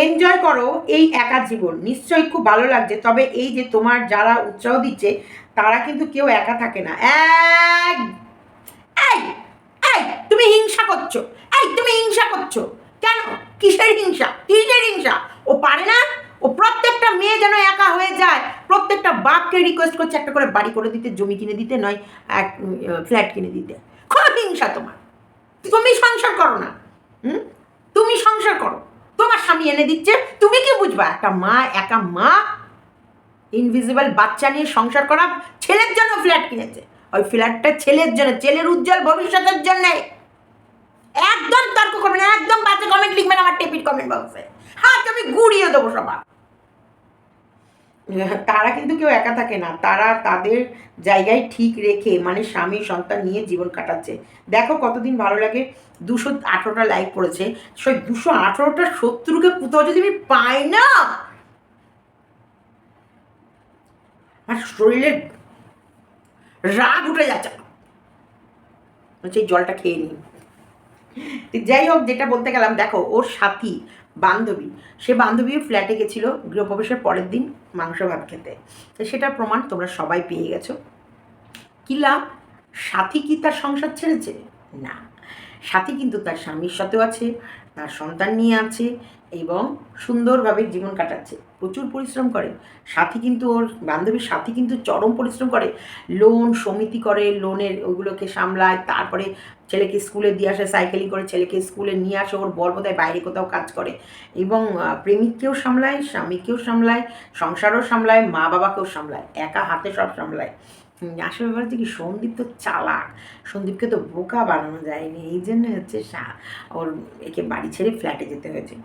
এনজয় করো এই একা জীবন, নিশ্চয়ই খুব ভালো লাগছে। তবে এই যে তোমার যারা উৎসাহ দিচ্ছে তারা কিন্তু কেউ একা থাকে না। এই এই তুমি হিংসা করছো, এই তুমি হিংসা করছো কেন? কিসের হিংসা, কিসের হিংসা? ও পারে না? ও প্রত্যেকটা মেয়ে যেন একা হয়ে যায়, প্রত্যেকটা বাপকে রিকোয়েস্ট করছে একটা করে বাড়ি করে দিতে, জমি কিনে দিতে, নয় এক ফ্ল্যাট কিনে দিতে। খুব হিংসা তোমার। তুমি সংসার করো না, তুমি সংসার করো, তোমার স্বামী এনে দিচ্ছে, তুমি কি বুঝবা? একটা মা, একা মা ইনভিজিবল বাচ্চা নিয়ে সংসার করা, ছেলের জন্য ফ্ল্যাট কিনেছে, ওই ফ্ল্যাটটা ছেলের জন্য, ছেলের উজ্জ্বল ভবিষ্যতের জন্য। একদম তর্ক করবে না, একদম বাজে কমেন্ট লিখবেন আমার টেপির কমেন্ট বক্সে, হ্যাঁ আমি গুড়িয়ে দেবো সবার। তারা কিন্তু কেউ একা থাকে না, তারা তাদের জায়গায় ঠিক রেখে মানে স্বামী সন্তান নিয়ে জীবন কাটাচ্ছে। দেখো কতদিন ভালো লাগে, 218টা লাইক পড়েছে। সেই 218টা শত্রুকে কোথাও যদি আমি পাই না, আর শরীরের রাগ উঠে যাচ্ছে, সেই জলটা খেয়ে নিই। যাই হোক, যেটা বলতে গেলাম, দেখো ওর সাথী বান্ধবী, সে বান্ধবীও ফ্ল্যাটে গেছিলো গৃহপ্রবেশের পরের দিন মাংস ভাত খেতে। তো সেটার প্রমাণ তোমরা সবাই পেয়ে গেছো। কি লাভ? সাথী কি তার সংসার ছেড়েছে? না, সাথী কিন্তু তার স্বামীর সাথেও আছে, তার সন্তান নিয়ে আছে এবং সুন্দরভাবে জীবন কাটাচ্ছে, প্রচুর পরিশ্রম করে। সাথী কিন্তু, ওর বান্ধবীর সাথী কিন্তু চরম পরিশ্রম করে, লোন সমিতি করে, লোনের ওগুলোকে সামলায়, তারপরে ছেলেকে স্কুলে দিয়ে আসে, সাইকেলিং করে ছেলেকে স্কুলে নিয়ে আসে, ওর বর বোধহয় বাইরে কোথাও কাজ করে, এবং প্রেমিককেও সামলায়, স্বামীকেও সামলায়, সংসারও সামলায়, মা বাবাকেও সামলায়, একা হাতে সব সামলায়। আসলে ব্যাপার হচ্ছে কি, সন্দীপ তো চালাক, সন্দীপকে তো বোকা বানানো যায়নি, এই জন্য হচ্ছে ওর একে বাড়ি ছেড়ে ফ্ল্যাটে যেতে হয়েছে।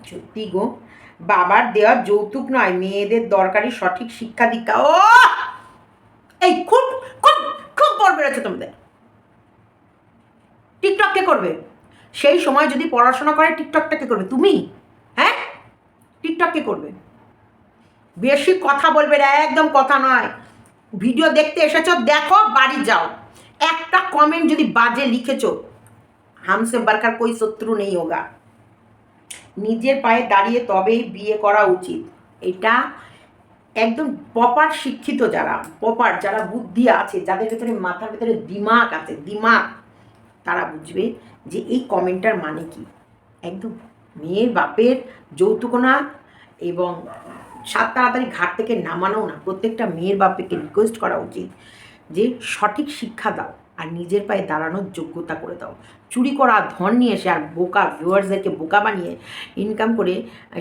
সত্যি গো, বাবার দেওয়া যৌতুক নয়, মেয়েদের দরকারি সঠিক শিক্ষা দীক্ষা। ও এই খুব খুব খুব বড় বেরোচ্ছে তোমাদের। টিকটক কে করবে? সেই সময় যদি পড়াশোনা করে টিকটকটা কে করবে? তুমি? হ্যাঁ, টিকটক কে করবে? বেশি কথা বলবে না, একদম কথা নয়। ভিডিও দেখতে এসেছো, দেখো, বাড়ি যাও। একটা কমেন্ট যদি বাজে লিখেছো, হামসে বারকার কোই শত্রু নেই হোগা। নিজের পায়ে দাঁড়িয়ে তবেই বিয়ে করা উচিত। এটা একদম প্রপার শিক্ষিত যারা, প্রপার যারা বুদ্ধি আছে, যাদের ভেতরে মাথার ভেতরে দিমাগ আছে, দিমাগ, তারা বুঝবে যে এই কমেন্টটার মানে কি। একদম মেয়ের বাপের যৌতুক না, এবং তাড়াতাড়ি ঘাট থেকে নামানো না। প্রত্যেকটা মেয়ের বাপকে রিকোয়েস্ট করা উচিত যে সঠিক শিক্ষা দাও আর নিজের পায়ে দাঁড়ানোর যোগ্যতা করে দাও। চুরি করা ধন নিয়ে এসে আর বোকা ভিউয়ার্সদেরকে বোকা বানিয়ে ইনকাম করে,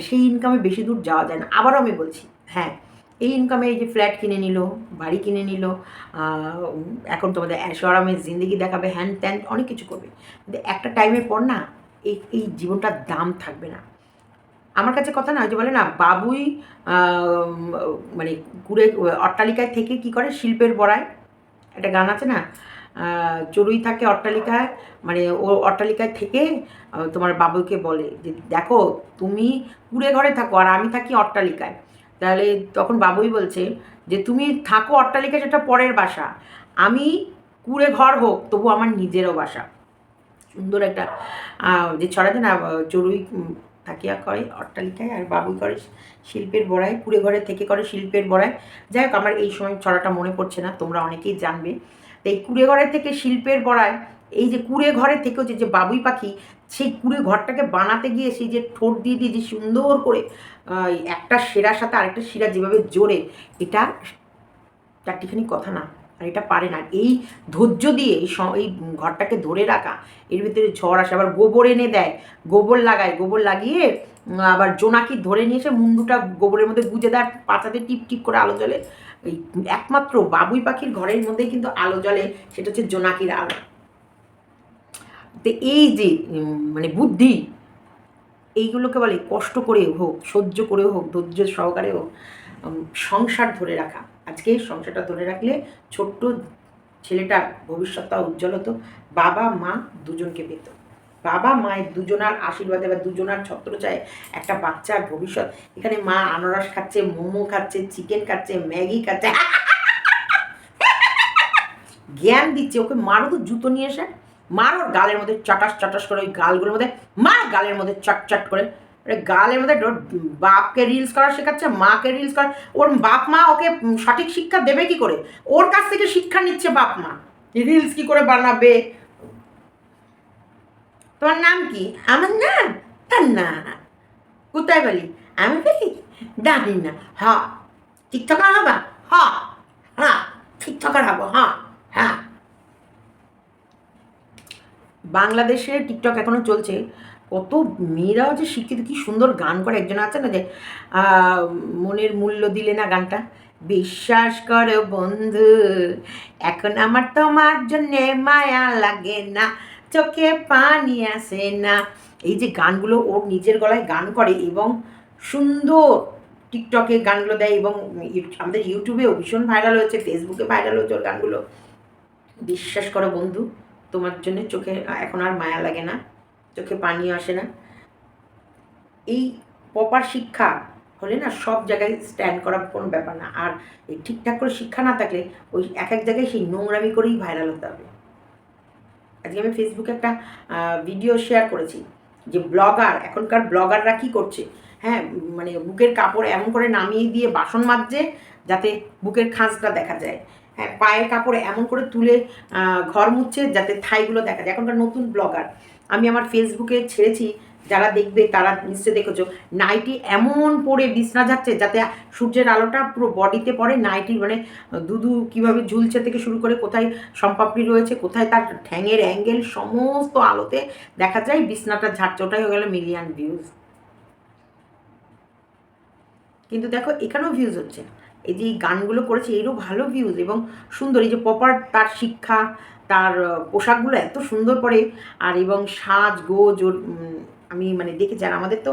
সেই ইনকামে বেশি দূর যাওয়া যায় না। আবারও আমি বলছি, হ্যাঁ, এই ইনকামে এই যে ফ্ল্যাট কিনে নিল, বাড়ি কিনে নিল, এখন তোমাদের আরামের জিন্দগি দেখাবে, হ্যান ত্যান অনেক কিছু করবে, কিন্তু একটা টাইমের পর না এই জীবনটার দাম থাকবে না। আমার কাছে কথা না, যে বলে না, বাবুই মানে কুড়ে অট্টালিকায় থেকে কি করে শিল্পের বড়ায়, একটা গান আছে না, চড়ুই থাকে অট্টালিকায়, মানে ও অট্টালিকায় থেকে তোমার বাবুকে বলে যে দেখো তুমি কুড়ে ঘরে থাকো আর আমি থাকি অট্টালিকায়। তাহলে তখন বাবুই বলছে যে তুমি থাকো অট্টালিকায়, সেটা পরের বাসা, আমি কুড়ে ঘর হোক তবু আমার নিজেরও বাসা। সুন্দর একটা যে ছড়াতে না, চড়ুই থাকিয়া করে অট্টালিকায় আর বাবুই করে শিল্পের বড়ায়, কুড়ে ঘরে থেকে করে শিল্পের বড়ায়। যাই হোক, আমার এই সময় ছড়াটা মনে পড়ছে না, তোমরা অনেকেই জানবে। তো এই কুড়ে ঘরে থেকে শিল্পের বড়ায়, এই যে কুড়ে ঘরে থেকেও যে বাবুই পাখি সেই কুড়ে ঘরটাকে বানাতে গিয়ে সেই যে ঠোঁট দিয়ে দিয়ে যে সুন্দর করে একটা শিরার সাথে আরেকটা শিরা যেভাবে জোরে, এটা চারটিখানি কথা না, আর এটা পারে না। এই ধৈর্য দিয়ে এই ঘরটাকে ধরে রাখা, এর ভিতরে ঝড় আসে, আবার গোবর এনে দেয়, গোবর লাগায়, গোবর লাগিয়ে আবার জোনাকি ধরে নিয়ে এসে মুন্ডুটা গোবরের মধ্যে গুজে দেয়, পাতাতে টিপ টিপ করে আলো জ্বলে। ওই একমাত্র বাবুই পাখির ঘরের মধ্যেই কিন্তু আলো জ্বলে, সেটা হচ্ছে জোনাকির আলো। তো এই যে মানে বুদ্ধি, এইগুলোকে বলে কষ্ট করে হোক, সহ্য করে হোক, ধৈর্য সহকারে হোক সংসার ধরে রাখা। আজকে সংসারটা ধরে রাখলে ছোট্ট ছেলেটার ভবিষ্যৎটা উজ্জ্বল হতো, বাবা মা দুজনকে পেত। বাবা মায়ের দুজনার আশীর্বাদে বা দুজনার ছত্রছায়ায় একটা বাচ্চার ভবিষ্যৎ। এখানে মা আনারস খাচ্ছে, মোমো খাচ্ছে, চিকেন খাচ্ছে, ম্যাগি খাচ্ছে, জ্ঞান দিচ্ছে। ওকে মারো তো, জুতো নিয়ে এসে মার, ওর গালের মধ্যে চটাস চটাস করে, ওই গালগুলোর মধ্যে মার, গালের মধ্যে চটচট করে। গালের মধ্যে বাপকে রিলস করা শেখাচ্ছে, মাকে রিলস করা। ওর বাপ মা ওকে সঠিক শিক্ষা দেবে কি করে? ওর কাছ থেকে শিক্ষা নিচ্ছে বাপ মা, রিলস কি করে বানাবে। তোমার নাম কি? আমার নাম না, কোথায় বলি আমি বলি জানি না। হ্যাঁ টিকটকার হবা? হ্যাঁ হ্যাঁ টিকটকার হবো, হ্যাঁ হ্যাঁ। বাংলাদেশে টিকটক এখনও চলছে, কত মেয়েরাও যে শিক্ষিত, কী সুন্দর গান করে। একজন আছে না যে মনের মূল্য দিলে না গানটা, বিশ্বাস করো বন্ধু এখন আমার তোমার জন্যে মায়া লাগে না, চোখে পানি আসে না। এই যে গানগুলো ওর নিজের গলায় গান করে এবং সুন্দর টিকটকে গানগুলো দেয়, এবং আমাদের ইউটিউবেও ভীষণ ভাইরাল হয়েছে, ফেসবুকে ভাইরাল হয়েছে ওর গানগুলো। বিশ্বাস করো বন্ধু তোমার জন্য চোখে এখন আর মায়া লাগে না, চোখে পানি আসে না। এই প্রপার শিক্ষা হলে না সব জায়গায় স্ট্যান্ড করা কোনো ব্যাপার না। আর এই ঠিকঠাক করে শিক্ষা না থাকলে ওই এক এক জায়গায় সেই নোংরামি করেই ভাইরাল হতে হবে। আজকে আমি ফেসবুকে একটা ভিডিও শেয়ার করেছি যে ব্লগার, এখনকার ব্লগাররা কী করছে। হ্যাঁ, মানে বুকের কাপড় এমন করে নামিয়ে দিয়ে বাসন মাজছে যাতে বুকের খাঁজটা দেখা যায়। হ্যাঁ, পায়ের কাপড় এমন করে তুলে ঘর মুছছে যাতে থাইগুলো দেখা যায়। এখনকার নতুন ব্লগার আমি আমার ফেসবুকে ছেড়েছি, যারা দেখবে তারা নিশ্চয়ই দেখেছো, নাইটি এমন পরে বিছনা যাচ্ছে যাতে সূর্যের আলোটা পুরো বডিতে পড়ে। নাইটি মানে দুধু কীভাবে ঝুলছে থেকে শুরু করে কোথায় সম্পাপড়ি রয়েছে, কোথায় তার ঠ্যাঙের অ্যাঙ্গেল, সমস্ত আলোতে দেখা যায় বিছনাটা ঝাড়ছে। ওটাই হয়ে গেল মিলিয়ন ভিউজ। কিন্তু দেখো এখানেও ভিউজ হচ্ছে, এই যে এই গানগুলো করেছে এরও ভালো ভিউজ এবং সুন্দর। এই যে প্রপার তার শিক্ষা, তার পোশাকগুলো এত সুন্দর পরে, আর এবং সাজ গোজ ওর আমি মানে দেখেছি। আর আমাদের তো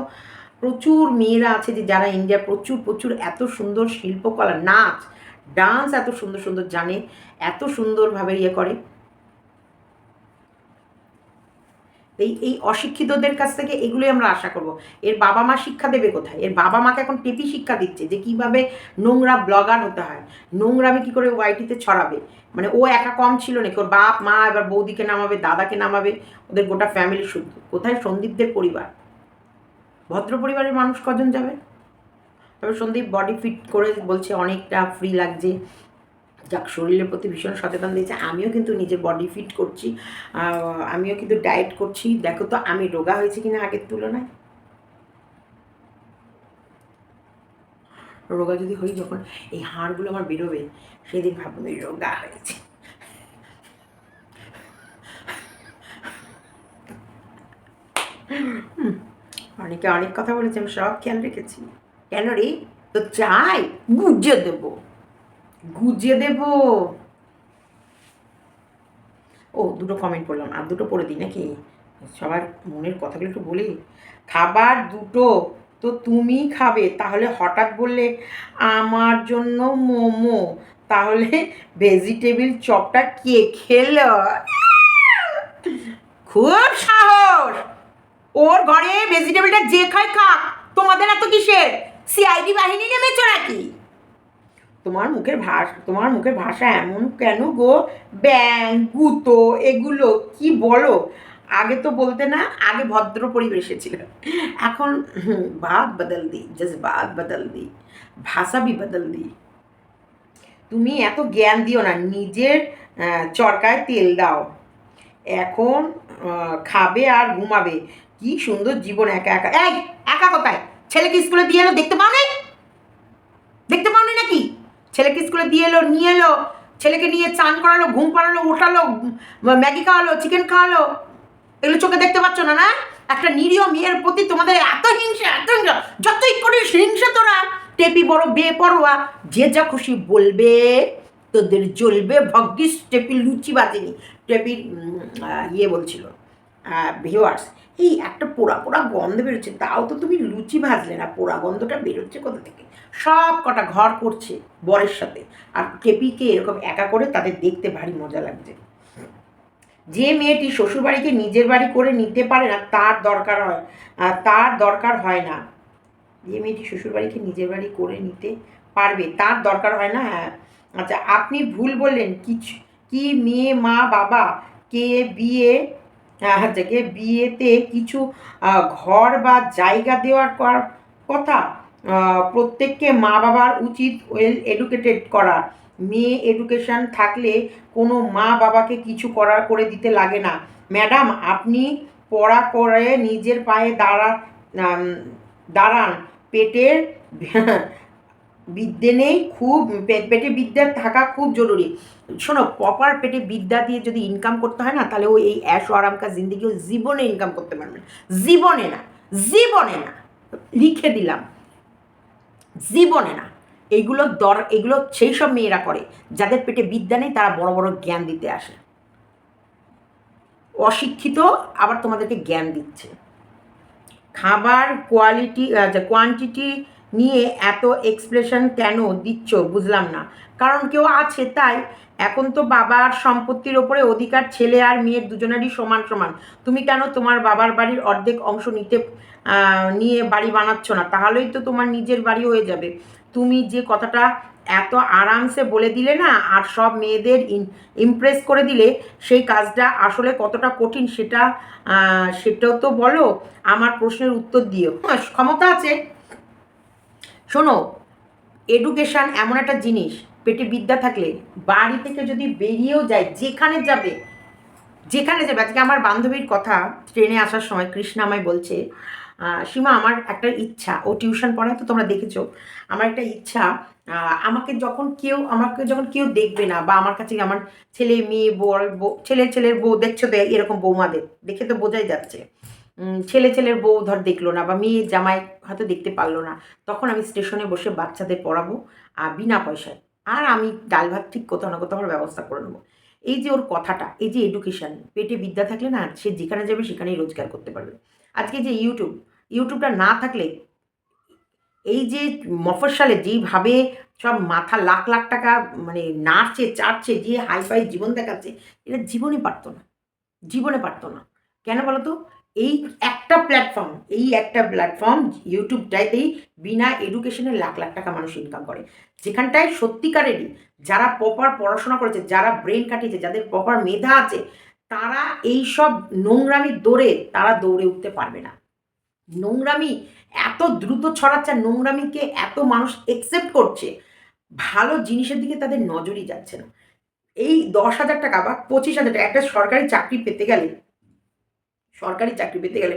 প্রচুর মেয়েরা আছে যে যারা ইন্ডিয়া প্রচুর প্রচুর এত সুন্দর শিল্পকলা, নাচ ডান্স এত সুন্দর সুন্দর জানে, এত সুন্দরভাবে ইয়ে করে। এই অশিক্ষিতদের কাছ থেকে এগুলোই আমরা আশা করব। এর বাবা মা শিক্ষা দেবে কোথায়? এর বাবা মাকে এখন টেপি শিক্ষা দিচ্ছে যে কীভাবে নোংরা ব্লগার হতে হয়, নোংরামি কী করে ওয়াইটিতে ছড়াবে। মানে ও একা কম ছিল নাকি, ওর বাপ মা এবার বৌদিকে নামাবে, দাদাকে নামাবে, ওদের গোটা ফ্যামিলি শুদ্ধ। কোথায় সন্দীপদের পরিবার? ভদ্র পরিবারের মানুষ কজন যাবে? তবে সন্দীপ বডি ফিট করে বলছে অনেকটা ফ্রি লাগছে, যাক শরীরের প্রতি ভীষণ সচেতন দিয়েছে। আমিও কিন্তু নিজের বডি ফিট করছি, আমিও কিন্তু ডায়েট করছি। দেখো তো আমি রোগা হয়েছি কিনা আগের তুলনায়। রোগা যদি হই, যখন এই হাড়গুলো আমার বেরোবে সেদিন ভাববো আমি রোগা হয়েছি। অনেকে অনেক কথা বলেছে, আমি সব খেয়াল রেখেছি। কেন রে? তো চাই গুজিয়ে দেবো, গুজিয়ে দেবো। ও দুটো কমেন্ট করলাম, আর দুটো পড়ে দিই নাকি? সবার মনের কথাগুলো একটু বলি। খাবার দুটো তো তুমি খাবে, তাহলে হঠাৎ বললে আমার জন্য মোমো, তাহলে ভেজিটেবিল চপটা কে খেলো? খুব সাহস ওর ঘরে, ভেজিটেবিলটা যে খায় খাক, তোমাদের এত কিসের? সিআইডি বাহিনী নেমেছো নাকি? তোমার মুখের ভাষা এমন কেন গো? ব্যাং গুতো এগুলো কি বলো? আগে তো বলতে না, আগে ভদ্র পরিবেশে ছিল, এখন বাত বদল দি, জজবাত বদল দি, ভাষা ভি বদল দি। তুমি এত জ্ঞান দিও না, নিজের চরকায় তেল দাও। এখন খাবে আর ঘুমাবে, কি সুন্দর জীবন একা একা। এই একা কোথায়? ছেলেকে স্কুলে দিয়ে এলো, দেখতে পাও নাই? দেখতে পাওনি নাকি? ছেলেকে স্কুলে দিয়ে এলো, নিয়ে এলো, ছেলেকে নিয়ে চান করালো, ঘুম পাড়ালো, ওঠালো, ম্যাগি খাওয়ালো, চিকেন খাওয়ালো, এগুলো চোখে দেখতে পাচ্ছ না? না, একটা নিরীহ মেয়ের প্রতি তোমাদের এত হিংসা, এত হিংসা, যতই করিস হিংসা তোরা। টেপি বড় বেপরোয়া, যে যা খুশি বলবে, তোদের জ্বলবে ভাগ্যিস টেপি লুচি বাজেনি। টেপির ইয়ে বলছিল ভিউয়ার্স, এই একটা পোড়া পোড়া গন্ধ বেরোচ্ছে, তাও তো তুমি লুচি ভাজলে না, পোড়া গন্ধটা বেরোচ্ছে কোথা থেকে? সব কটা ঘর করছে বরের সাথে, আর টেপিকে এরকম একা করে তাদের দেখতে ভারী মজা লাগছে। যে মেয়েটি শ্বশুরবাড়িকে নিজের বাড়ি করে নিতে পারে না তার দরকার হয় না। যে মেয়েটি শ্বশুরবাড়িকে নিজের বাড়ি করে নিতে পারবে তার দরকার হয় না। হ্যাঁ, আচ্ছা, আপনি ভুল বললেন। কিছু কি মেয়ে মা বাবা কে বিয়ে, আচ্ছা, কে বিয়েতে কিছু ঘর বা জায়গা দেওয়ার কথা। প্রত্যেককে মা বাবার উচিত ওয়েল এডুকেটেড করা। মেয়ে এডুকেশন থাকলে কোনো মা বাবাকে কিছু করে দিতে লাগে না। ম্যাডাম, আপনি পড়া করে নিজের পায়ে দাঁড়ান। পেটের বিদ্যে নেই, খুব পেটে বিদ্যা থাকা খুব জরুরি। শোনো, প্রপার পেটে বিদ্যা দিয়ে যদি ইনকাম করতে হয় না, তাহলে ওই এই অ্যাশ ও আরাম কা জিন্দিগিও জীবনে ইনকাম করতে পারবে না। জীবনে না, জীবনে না, লিখে দিলাম, জীবনে না। এগুলো সেই সব মেয়েরা করে যাদের পেটে বিদ্যা নেই, তারা বড় বড় জ্ঞান দিতে আসে। অশিক্ষিত আবার তোমাদেরকে জ্ঞান দিচ্ছে। খাবার কোয়ান্টিটি নিয়ে এত এক্সপ্রেশন কেন দিচ্ছ বুঝলাম না। কারণ কেউ আছে তাই। এখন তো বাবার সম্পত্তির ওপরে অধিকার ছেলে আর মেয়ের দুজনেরই সমান সমান। তুমি কেন তোমার বাবার বাড়ির অর্ধেক অংশ নিয়ে বাড়ি বানাচ্ছ না? তাহলেই তো তোমার নিজের বাড়ি হয়ে যাবে। তুমি যে কথাটা এত আরামসে বলে দিলে না, আর সব মেয়েদের ইমপ্রেস করে দিলে, সেই কাজটা আসলে কতটা কঠিন সেটাও তো বলো। আমার প্রশ্নের উত্তর দিও। ক্ষমতা আছে। শোনো, এডুকেশান এমন একটা জিনিস, পেটে বিদ্যা থাকলে বাড়ি থেকে যদি বেরিয়েও যায়, যেখানে যাবে, আজকে আমার বান্ধবীর কথা, ট্রেনে আসার সময় কৃষ্ণা আমায় বলছে, সীমা, আমার একটা ইচ্ছা, ও টিউশন পড়ায় তো তোমরা দেখেছো, আমার একটা ইচ্ছা, আমাকে যখন কেউ দেখবে না, বা আমার কাছে আমার ছেলে মেয়ে ছেলের বউ দেখছো তো, এরকম বৌমাদের দেখে তো বোঝাই যাচ্ছে, ছেলের বউ ধর দেখলো না, বা মেয়ে জামাই হয়তো দেখতে পারলো না, তখন আমি স্টেশনে বসে বাচ্চাদের পড়াবো বিনা পয়সায়, আর আমি ডাল ভাত ঠিক কোথাও না কোথাও আমার ব্যবস্থা করে নেবো। এই যে ওর কথাটা, এই যে এডুকেশান, পেটে বিদ্যা থাকলে না, সে যেখানে যাবে সেখানেই রোজগার করতে পারবে। আজকে যে ইউটিউবটা না থাকলে, এই যে মফস্বলে যেইভাবে সব মাথা লাখ লাখ টাকা মানে নাড়ছে চাড়ছে, যে হাইফাই জীবন দেখাচ্ছে, এটা জীবনে পারতো না, জীবনে পারতো না। কেন বলো তো? এই একটা প্ল্যাটফর্ম ইউটিউবটাতেই বিনা এডুকেশনে লাখ লাখ টাকা মানুষ ইনকাম করে, যেখানটায় সত্যিকারেরই যারা প্রপার পড়াশোনা করেছে, যারা ব্রেন কাটিয়েছে, যাদের প্রপার মেধা আছে, তারা এই সব নোংরামির তারা দৌড়ে উঠতে পারবে না। নোংরামি এত দ্রুত ছড়াচ্ছে, নোংরামিকে এত মানুষ একসেপ্ট করছে, ভালো জিনিসের দিকে তাদের নজরই যাচ্ছে না। এই 10,000 টাকা বা 25,000 টাকা একটা সরকারি চাকরি পেতে গেলে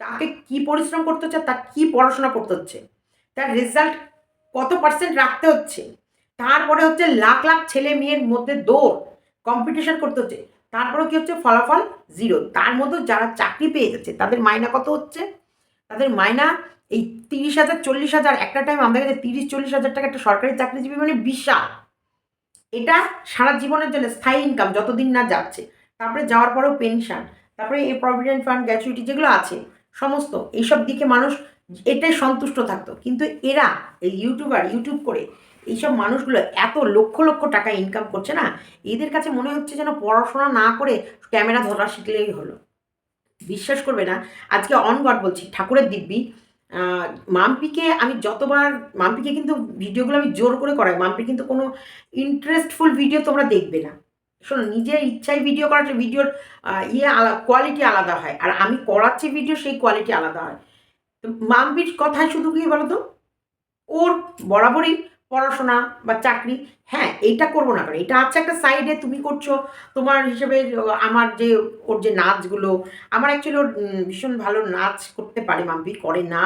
তাকে কি পরিশ্রম করতে হচ্ছে, তার কি পড়াশোনা করতে হচ্ছে, তার রেজাল্ট কত পার্সেন্ট রাখতে হচ্ছে, তারপরে হচ্ছে লাখ লাখ ছেলে মেয়ের মধ্যে দৌড় কম্পিটিশন করতে হচ্ছে, তারপরে কি হচ্ছে, ফলাফল 0। তার মধ্যে যারা চাকরি পেয়ে যাচ্ছে তাদের মাইনা কত হচ্ছে? তাদের মাইনা এই 30,000 40,000। একটা টাইম আমাদের কাছে 30-40,000 টাকা একটা সরকারি চাকরিজীবী মানে বিশাল। এটা সারা জীবনের জন্য স্থায়ী ইনকাম, যতদিন না যাচ্ছে, তারপরে যাওয়ার পরেও পেনশন, তারপরে এই প্রভিডেন্ট ফান্ড, গ্র্যাচুইটি যেগুলো আছে সমস্ত, এইসব দিকে মানুষ এটাই সন্তুষ্ট থাকতো। কিন্তু এরা এই ইউটিউব করে এইসব মানুষগুলো এত লক্ষ লক্ষ টাকা ইনকাম করছে না, এদের কাছে মনে হচ্ছে যেন পড়াশোনা না করে ক্যামেরা ধরা শিখলেই হলো। বিশ্বাস করবে না, আজকে অন গড বলছি, ঠাকুরের দিব্যি, মাম্পিকে কিন্তু ভিডিওগুলো আমি জোর করে করাই, মাম্পি কিন্তু কোনো ইন্টারেস্টফুল ভিডিও তোমরা দেখবে না, শোনো, নিজের ইচ্ছায় ভিডিও করার ভিডিওর কোয়ালিটি আলাদা হয়, আর আমি করাচ্ছি ভিডিও সেই কোয়ালিটি আলাদা হয়। তো মাম্পির কথায় শুধু কি বলো তো, ওর বরাবরই পড়াশোনা বা চাকরি, হ্যাঁ এইটা করবো না, কারণ এটা আছে একটা সাইডে তুমি করছো তোমার হিসেবে। আমার যে ওর যে নাচগুলো, আমার অ্যাকচুয়ালি ওর ভীষণ ভালো নাচ করতে পারে, মাম্পি করে না,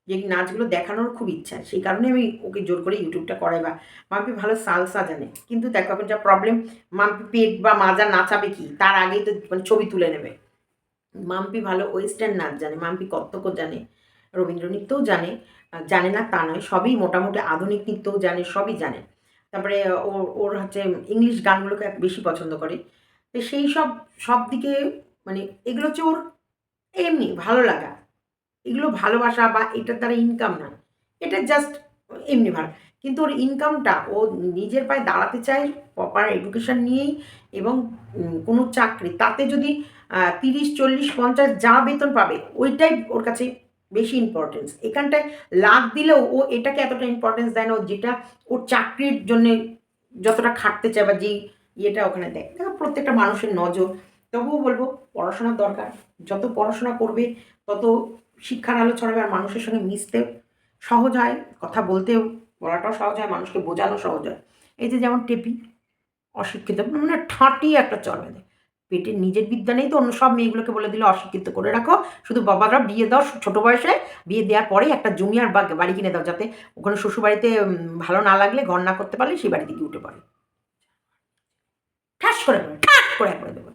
যে নাচগুলো দেখানোর খুব ইচ্ছা, সেই কারণে আমি ওকে জোর করে ইউটিউবটা করাই। বা মাম্পি ভালো সালসা জানে, কিন্তু দেখো এখন যা প্রবলেম, মাম্পি পেট বা মাজা নাচাবে কি, তার আগেই তো মানে ছবি তুলে নেবে। মাম্পি ভালো ওয়েস্টার্ন নাচ জানে, মাম্পি কত্থক জানে, রবীন্দ্র নৃত্যও জানে, জানে না তা নয়, সবই মোটামুটি আধুনিক নৃত্যও জানে, সবই জানে। তারপরে ওর ওর হচ্ছে ইংলিশ গানগুলোকে বেশি পছন্দ করে। তো সেই সব সব দিকে মানে এগুলো হচ্ছে ওর এমনি ভালো লাগা, এগুলো ভালোবাসা বা এটার দ্বারা ইনকাম না, এটা জাস্ট এমনি ভালো। কিন্তু ওর ইনকামটা, ও নিজের পায়ে দাঁড়াতে চায় প্রপার এডুকেশন নিয়েই, এবং কোনো চাকরি তাতে যদি 30, 40, 50 যা বেতন পাবে ওইটাই ওর কাছে বেশি ইম্পর্টেন্স। এখানটায় লাখ দিলেও ও এটাকে এতটা ইম্পর্টেন্স দেয় না, ও যেটা ওর চাকরির জন্যে যতটা খাটতে চায় বা যেই ইয়েটা ওখানে দেয়। দেখো প্রত্যেকটা মানুষের নজর, তবুও বলবো পড়াশোনার দরকার। যত পড়াশোনা করবে তত শিক্ষার আলো ছড়াবে, আর মানুষের সঙ্গে মিশতে সহজ হয়, কথা বলতেও বলাটাও সহজ হয়, মানুষকে বোঝানো সহজ হয়। এই যে যেমন টেপি, অশিক্ষিত মানে ঠাঁটি একটা চল বেঁধে, পেটের নিজের বিদ্যা নেই তো অন্য সব মেয়েগুলোকে বলে দিলে অশিক্ষিত করে রাখো, শুধু বাবারা বিয়ে দাও ছোটো বয়সে, বিয়ে দেওয়ার পরেই একটা জমি আর বাড়ি কিনে দাও, যাতে ওখানে শ্বশুরবাড়িতে ভালো না লাগলে, ঘর না করতে পারলে সেই বাড়ি থেকে উঠে পড়ে, ঠাস করে একবারে দেবো।